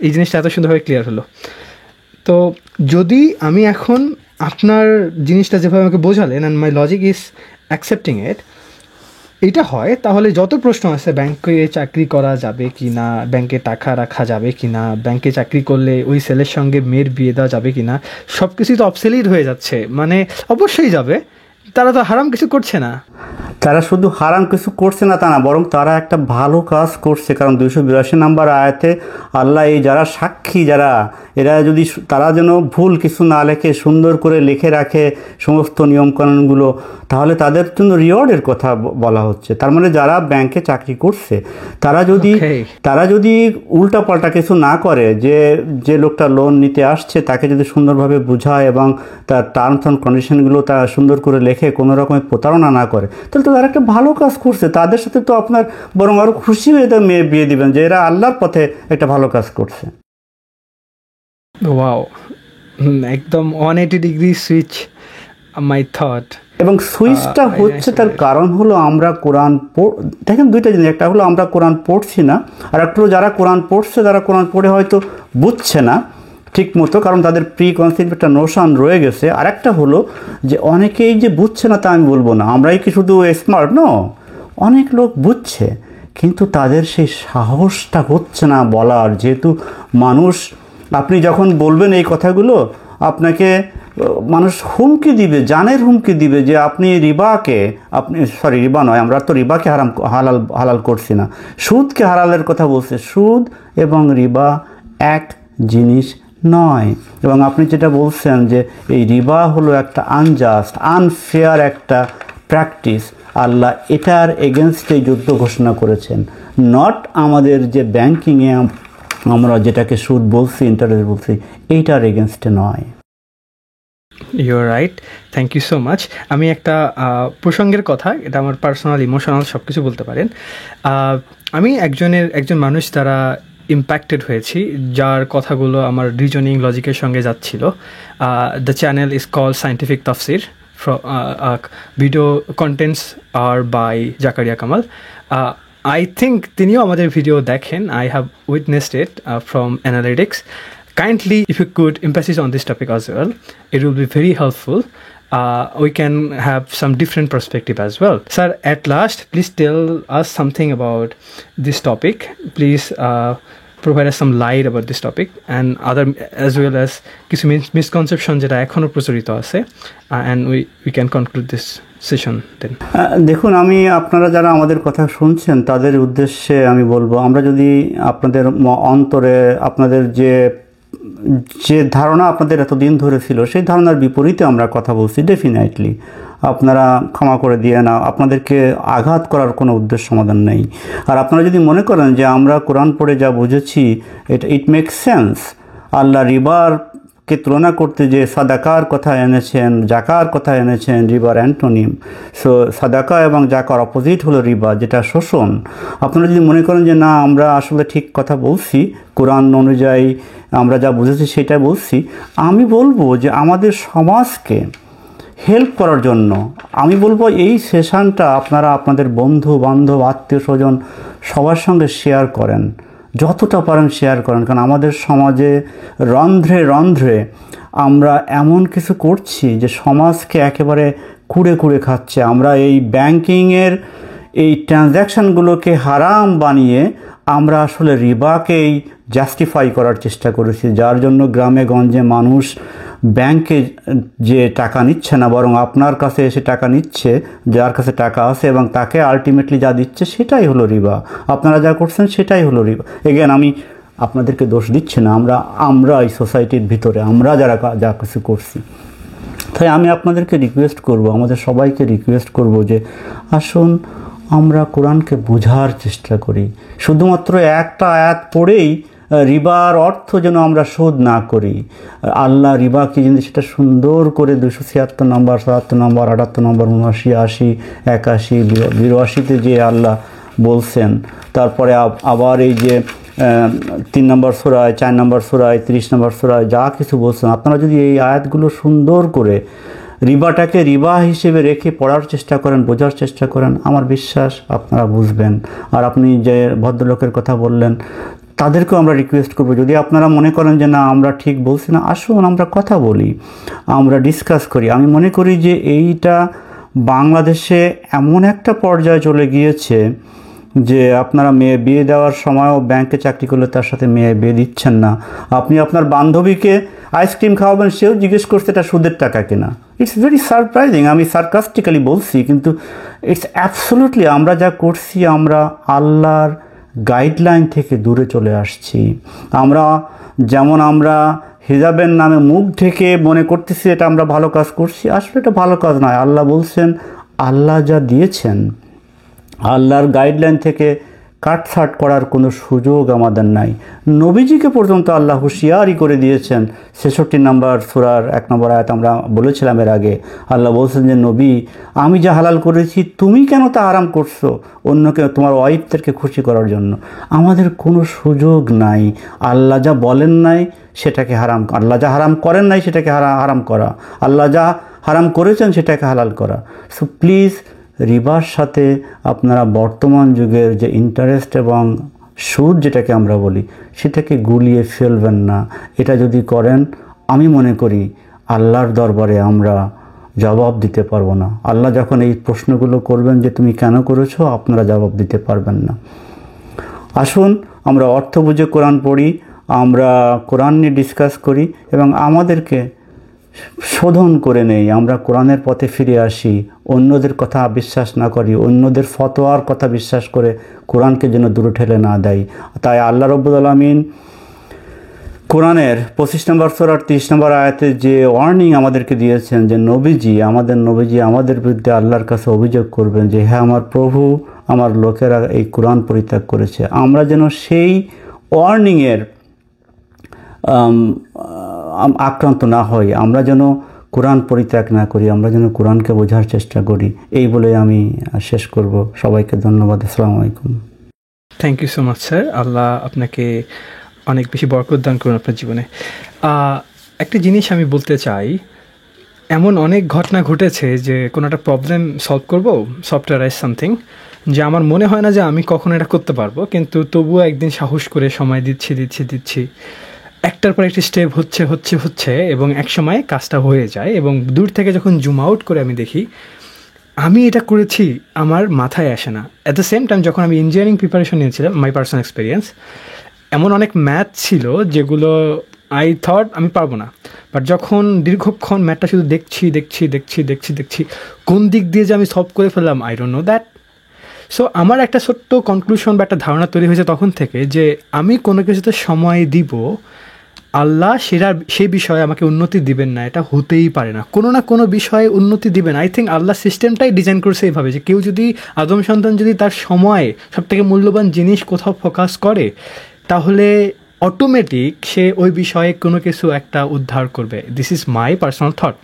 এই জিনিসটা এত সুন্দরভাবে ক্লিয়ার হলো। তো যদি আমি এখন আপনার জিনিসটা যেভাবে আমাকে বোঝালেন and my logic is accepting it, এটা হয় তাহলে যত প্রশ্ন আছে, ব্যাংকে চাকরি করা যাবে কি না, ব্যাংকে টাকা রাখা যাবে কি না, ব্যাংকে চাকরি করলে ওই ছেলের সঙ্গে মেয়ের বিয়ে দেওয়া যাবে কি না, সব কিছুই তো অবসলিট হয়ে যাচ্ছে। মানে অবশ্যই যাবে, তারা তো হারাম কিছু করছে না। তারা শুধু হারাম কিছু করছে না তা না, বরং তারা একটা ভালো কাজ করছে। কারণ 282 নম্বর আয়াতে আল্লাহ এই যারা সাক্ষী, এরা যদি তারা যেন ভুল কিছু না লেখে, সুন্দর করে লিখে রাখে সমস্ত নিয়মকানুনগুলো, তাহলে তাদের জন্য রিওয়ার্ডের কথা বলা হচ্ছে। তার মানে যারা ব্যাংকে চাকরি করছে তারা যদি উল্টাপাল্টা কিছু না করে, যে লোকটা লোন নিতে আসছে তাকে যদি সুন্দরভাবে বোঝায় এবং তার টার্মস অ্যান্ড কন্ডিশনগুলো তারা সুন্দর করে লেখে, কোনো রকমের প্রতারণা না করে, তাহলে তো তারা একটা ভালো কাজ করছে। তাদের সাথে তো আপনার বরং আরও খুশি হয়ে তার মেয়ে বিয়ে দিবেন যে এরা আল্লাহর পথে একটা ভালো কাজ করছে। ওয়াও, একদম 180 ডিগ্রি সুইচ মাই থট। এবং সুইচটা হচ্ছে তার কারণ হলো আমরা কোরআন দেখেন দুইটা জিনিস, একটা হলো আমরা কোরআন পড়ছি না, আর একটা হলো যারা কোরআন পড়ছে তারা কোরআন পড়ে হয়তো বুঝছে না ঠিক মতো, কারণ তাদের প্রি কনসেপ্ট একটা নোশন রয়ে গেছে। আর একটা হলো যে অনেকেই যে বুঝছে না তা আমি বলবো না, আমরাই কি শুধু স্মার্ট? নো, অনেক লোক বুঝছে কিন্তু তাদের সেই সাহসটা হচ্ছে না বলার। যেহেতু মানুষ, আপনি যখন বলবেন এই কথাগুলো, আপনাকে মানুষ হুমকি দিবে, জানের হুমকি দিবে যে আপনি রিবা নয়, আমরা তো রিবাকে হালাল করছি না, সুদকে হালালের কথা বলছে। সুদ এবং রিবা এক জিনিস নয়। এবং আপনি যেটা বলছেন যে এই রিবা হলো একটা আনজাস্ট, আনফেয়ার একটা প্র্যাকটিস, আল্লাহ এটার এগেনস্টে যুদ্ধ ঘোষণা করেছেন। নট আমাদের যে ব্যাংকিংয়ে আমরা যেটাকে সুদ বলছি, ইন্টারেস্ট বলছি, এইটার এগেনস্টে নয়। You're right, thank you so much. আমি একটা প্রসঙ্গের কথা, এটা আমার পার্সোনাল ইমোশনাল সব কিছু বলতে পারেন। আমি একজন মানুষ দ্বারা ইম্প্যাক্টেড হয়েছি, যার কথাগুলো আমার রিজনিং লজিকের সঙ্গে যাচ্ছিল। The channel is call scientific Tafsir, video contents are by Zakaria Kamal. I think তিনিও আমাদের ভিডিও দেখেন, I have witnessed it from analytics. Kindly, if you could emphasis on this topic as well, it will be very helpful. We can have some different perspective as well. Sir, at last, please tell us something about this topic. Please provide us some light about this topic and other as well as কিছু misconception যেটা এখনো প্রচলিত আছে, and we can conclude this session then. দেখুন, আমি আপনারা যারা আমাদের কথা শুনছেন তাদের উদ্দেশ্যে আমি বলবো, আমরা যদি আপনাদের অন্তরে আপনাদের যে ধারণা আপনাদের এতদিন ধরে ছিল সেই ধারণার বিপরীতে আমরা কথা বলছি, ডেফিনেটলি আপনারা ক্ষমা করে দিয়ে না, আপনাদেরকে আঘাত করার কোনো উদ্দেশ্য সমাধান নেই। আর আপনারা যদি মনে করেন যে আমরা কোরআন পড়ে যা বুঝেছি ইট মেক্স সেন্স, আল্লাহ রিবারকে তুলনা করতে যে সাদাকার কথা এনেছেন, জাকার কথা এনেছেন, রিবার অ্যান্টোনিম, সো সাদাকা এবং জাকার অপোজিট হলো রিবা, যেটা শোষণ। আপনারা যদি মনে করেন যে না আমরা আসলে ঠিক কথা বলছি, কোরআন অনুযায়ী আমরা যা বুঝেছি সেটা বলছি, আমি বলবো যে আমাদের সমাজকে হেল্প করার জন্য আমি বলবো এই সেশনটা আপনারা আপনাদের বন্ধু বান্ধব আত্মীয় স্বজন সবার সঙ্গে শেয়ার করেন, যতটা পারেন শেয়ার করেন। কারণ আমাদের সমাজে রন্ধ্রে রন্ধ্রে আমরা এমন কিছু করছি যে সমাজকে একেবারে কুড়ে কুড়ে খাচ্ছে। আমরা এই ব্যাংকিংয়ের এই ট্রানজ্যাকশানগুলোকে হারাম বানিয়ে আমরা আসলে রিবাকেই জাস্টিফাই করার চেষ্টা করেছি, যার জন্য গ্রামে গঞ্জে মানুষ ব্যাংকে যে টাকা নিচ্ছে না, বরং আপনার কাছে এসে টাকা নিচ্ছে, যার কাছে টাকা আছে এবং তাকে আলটিমেটলি যা দিচ্ছে সেটাই হলো রিবা। আপনারা যা করছেন সেটাই হলো রিবা। এগেন আমি আপনাদেরকে দোষ দিচ্ছি না, আমরা এই সোসাইটির ভিতরে আমরা যারা যা কিছু করছি। তাই আমি আপনাদেরকে রিকোয়েস্ট করব, আমাদের সবাইকে রিকোয়েস্ট করব যে আসুন আমরা কোরআনকে বোঝার চেষ্টা করি। শুধুমাত্র একটা আয়াত পড়েই রিবার অর্থ যেন আমরা শোধ না করি। আল্লাহ রিবা কি জিনিস সেটা সুন্দর করে 276 নম্বর, 77 নম্বর, 78 নম্বর, 79, 80, 81, 82 যে আল্লাহ বলছেন। তারপরে আবার এই যে 3 নম্বর সূরায়, 4 নম্বর সূরায়, 30 নম্বর সূরায় যা কিছু বলছেন, আপনারা যদি এই আয়াতগুলো সুন্দর করে রিবাটাকে রিবা হিসেবে রেখে পড়ার চেষ্টা করেন, বোঝার চেষ্টা করেন, আমার বিশ্বাস আপনারা বুঝবেন। আর আপনি যে ভদ্রলোকের কথা বললেন তাদেরকেও আমরা রিকোয়েস্ট করব, যদি আপনারা মনে করেন যে না আমরা ঠিক বলছি না, আসুন আমরা কথা বলি, আমরা ডিসকাস করি। আমি মনে করি যে এইটা বাংলাদেশে এমন একটা পর্যায়ে চলে গিয়েছে যে আপনারা মেয়ে বিয়ে দেওয়ার সময়ও ব্যাংকে চাকরি করলে তার সাথে মেয়ে বিয়ে দিচ্ছেন না। আপনি আপনার বান্ধবীকে আইসক্রিম খাওয়াবেন, সেও জিজ্ঞেস করছে এটা সুদের টাকা কিনা। ইটস ভেরি সারপ্রাইজিং, আমি সার্কাস্টিক্যালি বলছি, কিন্তু ইটস অ্যাবসোলুটলি আমরা যা করছি আমরা আল্লাহর গাইডলাইন থেকে দূরে চলে আসছি। আমরা হিজাবের নামে মুখ ঢেকে মনে করতেছি এটা আমরা ভালো কাজ করছি, আসলে এটা ভালো কাজ নয়। আল্লাহ বলছেন আল্লাহ যা দিয়েছেন আল্লাহর গাইডলাইন থেকে কাটছাট করার কোনো সুযোগ আমাদের নাই। নবীজিকে পর্যন্ত আল্লাহ হুঁশিয়ারি করে দিয়েছেন। 66 নম্বর সূরার 1 নম্বর আয়াত আমরা বলেছিলাম এর আগে। আল্লাহ বলছেন যে নবী আমি যা হালাল করেছি তুমি কেন তা হারাম করছো অন্যকে, তোমার ওয়াইফদেরকে খুশি করার জন্য। আমাদের কোনো সুযোগ নাই। আল্লাহ যা বলেন নাই সেটাকে হারাম, আল্লাহ যা হারাম করেন নাই সেটাকে হারাম করা, আল্লাহ যা হারাম করেছেন সেটাকে হালাল করা। সো প্লিজ রিবার সাথে আপনারা বর্তমান যুগের যে ইন্টারেস্ট এবং সুদ যেটাকে আমরা বলি সেটাকে গুলিয়ে ফেলবেন না। এটা যদি করেন আমি মনে করি আল্লাহর দরবারে আমরা জবাব দিতে পারবো না। আল্লাহ যখন এই প্রশ্নগুলো করবেন যে তুমি কেন করেছো, আপনারা জবাব দিতে পারবেন না। আসুন আমরা অর্থ বুঝে কোরআন পড়ি, আমরা কোরআন নিয়ে ডিসকাস করি এবং আমাদেরকে শোধন করে নেই, আমরা কোরআনের পথে ফিরে আসি, অন্যদের কথা বিশ্বাস না করি, অন্যদের ফতোয়ার কথা বিশ্বাস করে কোরআনকে যেন দূরে ঠেলে না দেয়। তাই আল্লাহ রাব্বুল আলামিন কোরআনের 25 নম্বর সূরার 30 নম্বর আয়াতে যে ওয়ার্নিং আমাদেরকে দিয়েছেন যে নবীজি আমাদের বিরুদ্ধে আল্লাহর কাছে অভিযোগ করবেন যে হ্যাঁ আমার প্রভু আমার লোকেরা এই কোরআন পরিত্যাগ করেছে, আমরা যেন সেই ওয়ার্নিংয়ের আক্রান্ত না হই, আমরা যেন কোরআন পরিত্যাগ না করি, আমরা যেন কোরআনকে বোঝার চেষ্টা করি। এই বলে আমি শেষ করব। সবাইকে ধন্যবাদ। আসসালামু আলাইকুম। Thank you so much sir. Allah আপনাকে অনেক বেশি বরকত দান করুন আপনার জীবনে। একটা জিনিস আমি বলতে চাই, এমন অনেক ঘটনা ঘটেছে যে কোনো একটা প্রবলেম সলভ করবো, সফটওয়্যারাইজ সামথিং, যে আমার মনে হয় না যে আমি কখনো এটা করতে পারবো, কিন্তু তবুও একদিন সাহস করে সময় দিচ্ছি, একটার পর একটি স্টেপ হচ্ছে এবং এক সময় কাজটা হয়ে যায়। এবং দূর থেকে যখন জুম আউট করে আমি দেখি আমি এটা করেছি, আমার মাথায় আসে না। অ্যাট দ্য সেম টাইম যখন আমি ইঞ্জিনিয়ারিং প্রিপারেশন নিয়েছিলাম, মাই পার্সোনাল এক্সপিরিয়েন্স, এমন অনেক ম্যাথ ছিল যেগুলো আই থট আমি পারবো না, বাট যখন দীর্ঘক্ষণ ম্যাথটা শুধু দেখছি কোন দিক দিয়ে যে আমি সলভ করে ফেললাম, I don't know that. So আমার একটা ছোট্ট কনক্লুশন বা একটা ধারণা তৈরি হয়েছে তখন থেকে যে আমি কোনো কিছুতে সময় দিব, আল্লাহ সেই বিষয়ে আমাকে উন্নতি দিবেন না, এটা হতেই পারে না। কোনো না কোনো বিষয়ে উন্নতি দিবেন। আই থিঙ্ক আল্লাহ সিস্টেমটাই ডিজাইন করছে এইভাবে যে কেউ যদি, আদম সন্তান যদি তার সময় সবথেকে মূল্যবান জিনিস কোথাও ফোকাস করে, তাহলে অটোমেটিক সে ওই বিষয়ে কোনো কিছু একটা উদ্ধার করবে। This is my personal thought.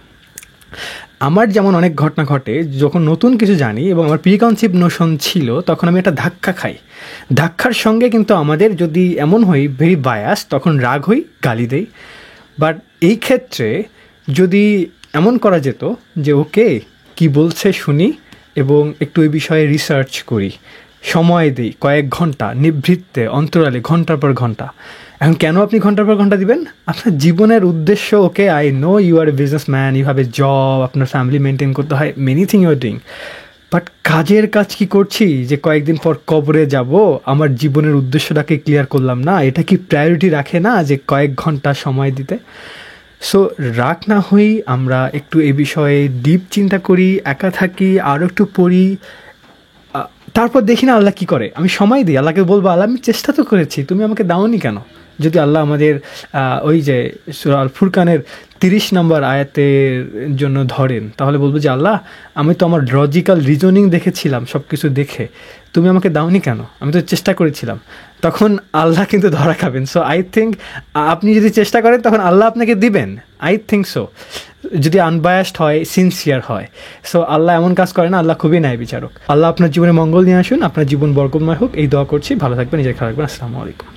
আমার যেমন অনেক ঘটনা ঘটে, যখন নতুন কিছু জানি এবং আমার প্রিকনসিভ নোশন ছিল, তখন আমি একটা ধাক্কা খাই। ধাক্কার সঙ্গে কিন্তু আমাদের যদি এমন হই ভেরি বায়াস, তখন রাগ হই, গালি দেই। বাট এই ক্ষেত্রে যদি এমন করা যেত যে ওকে কি বলছে শুনি এবং একটু এই বিষয়ে রিসার্চ করি, সময় দিই কয়েক ঘন্টা নিভৃত্তে অন্তরালে, ঘন্টার পর ঘন্টা। এখন কেন আপনি ঘন্টার পর ঘন্টা দিবেন? আপনার জীবনের উদ্দেশ্য, okay I know you are a businessman, you have a job, আপনার ফ্যামিলি মেনটেন করতে হয়, many thing you are doing, but কাজের কাজ কি করছি যে কয়েকদিন পর কবরে যাব, আমার জীবনের উদ্দেশ্যটাকে ক্লিয়ার করলাম না? এটা কি প্রায়োরিটি রাখে না যে কয়েক ঘন্টা সময় দিতে? সো রাগ না হই, আমরা একটু এই বিষয়ে ডিপ চিন্তা করি, একা থাকি, আরও একটু পড়ি, তারপর দেখি না আল্লাহ কী করে। আমি সময় দিই, আল্লাহকে বলবো আল্লাহ আমি চেষ্টা তো করেছি, তুমি আমাকে দাওনি কেন? যদি আল্লাহ আমাদের ওই যে সূরা আল ফুরকানের 30 নম্বর আয়াতের জন্য ধরেন, তাহলে বলবো যে আল্লাহ আমি তো আমার লজিক্যাল রিজনিং দেখেছিলাম, সব কিছু দেখে তুমি আমাকে দাওনি কেন? আমি তো চেষ্টা করেছিলাম। তখন আল্লাহ কিন্তু ধরা খাবেন। সো আই থিঙ্ক আপনি যদি চেষ্টা করেন তখন আল্লাহ আপনাকে দিবেন, আই থিঙ্ক সো, যদি আনবায়াসড হয়, সিনসিয়ার হয়। সো আল্লাহ এমন কাজ করে না, আল্লাহ খুবই ন্যায় বিচারক। আল্লাহ আপনার জীবনে মঙ্গল নিয়ে আসুন, আপনার জীবন বরকতময় হোক, এই দোয়া করছি। ভালো থাকবেন, নিজের খেয়াল রাখবেন। আসসালামু আলাইকুম।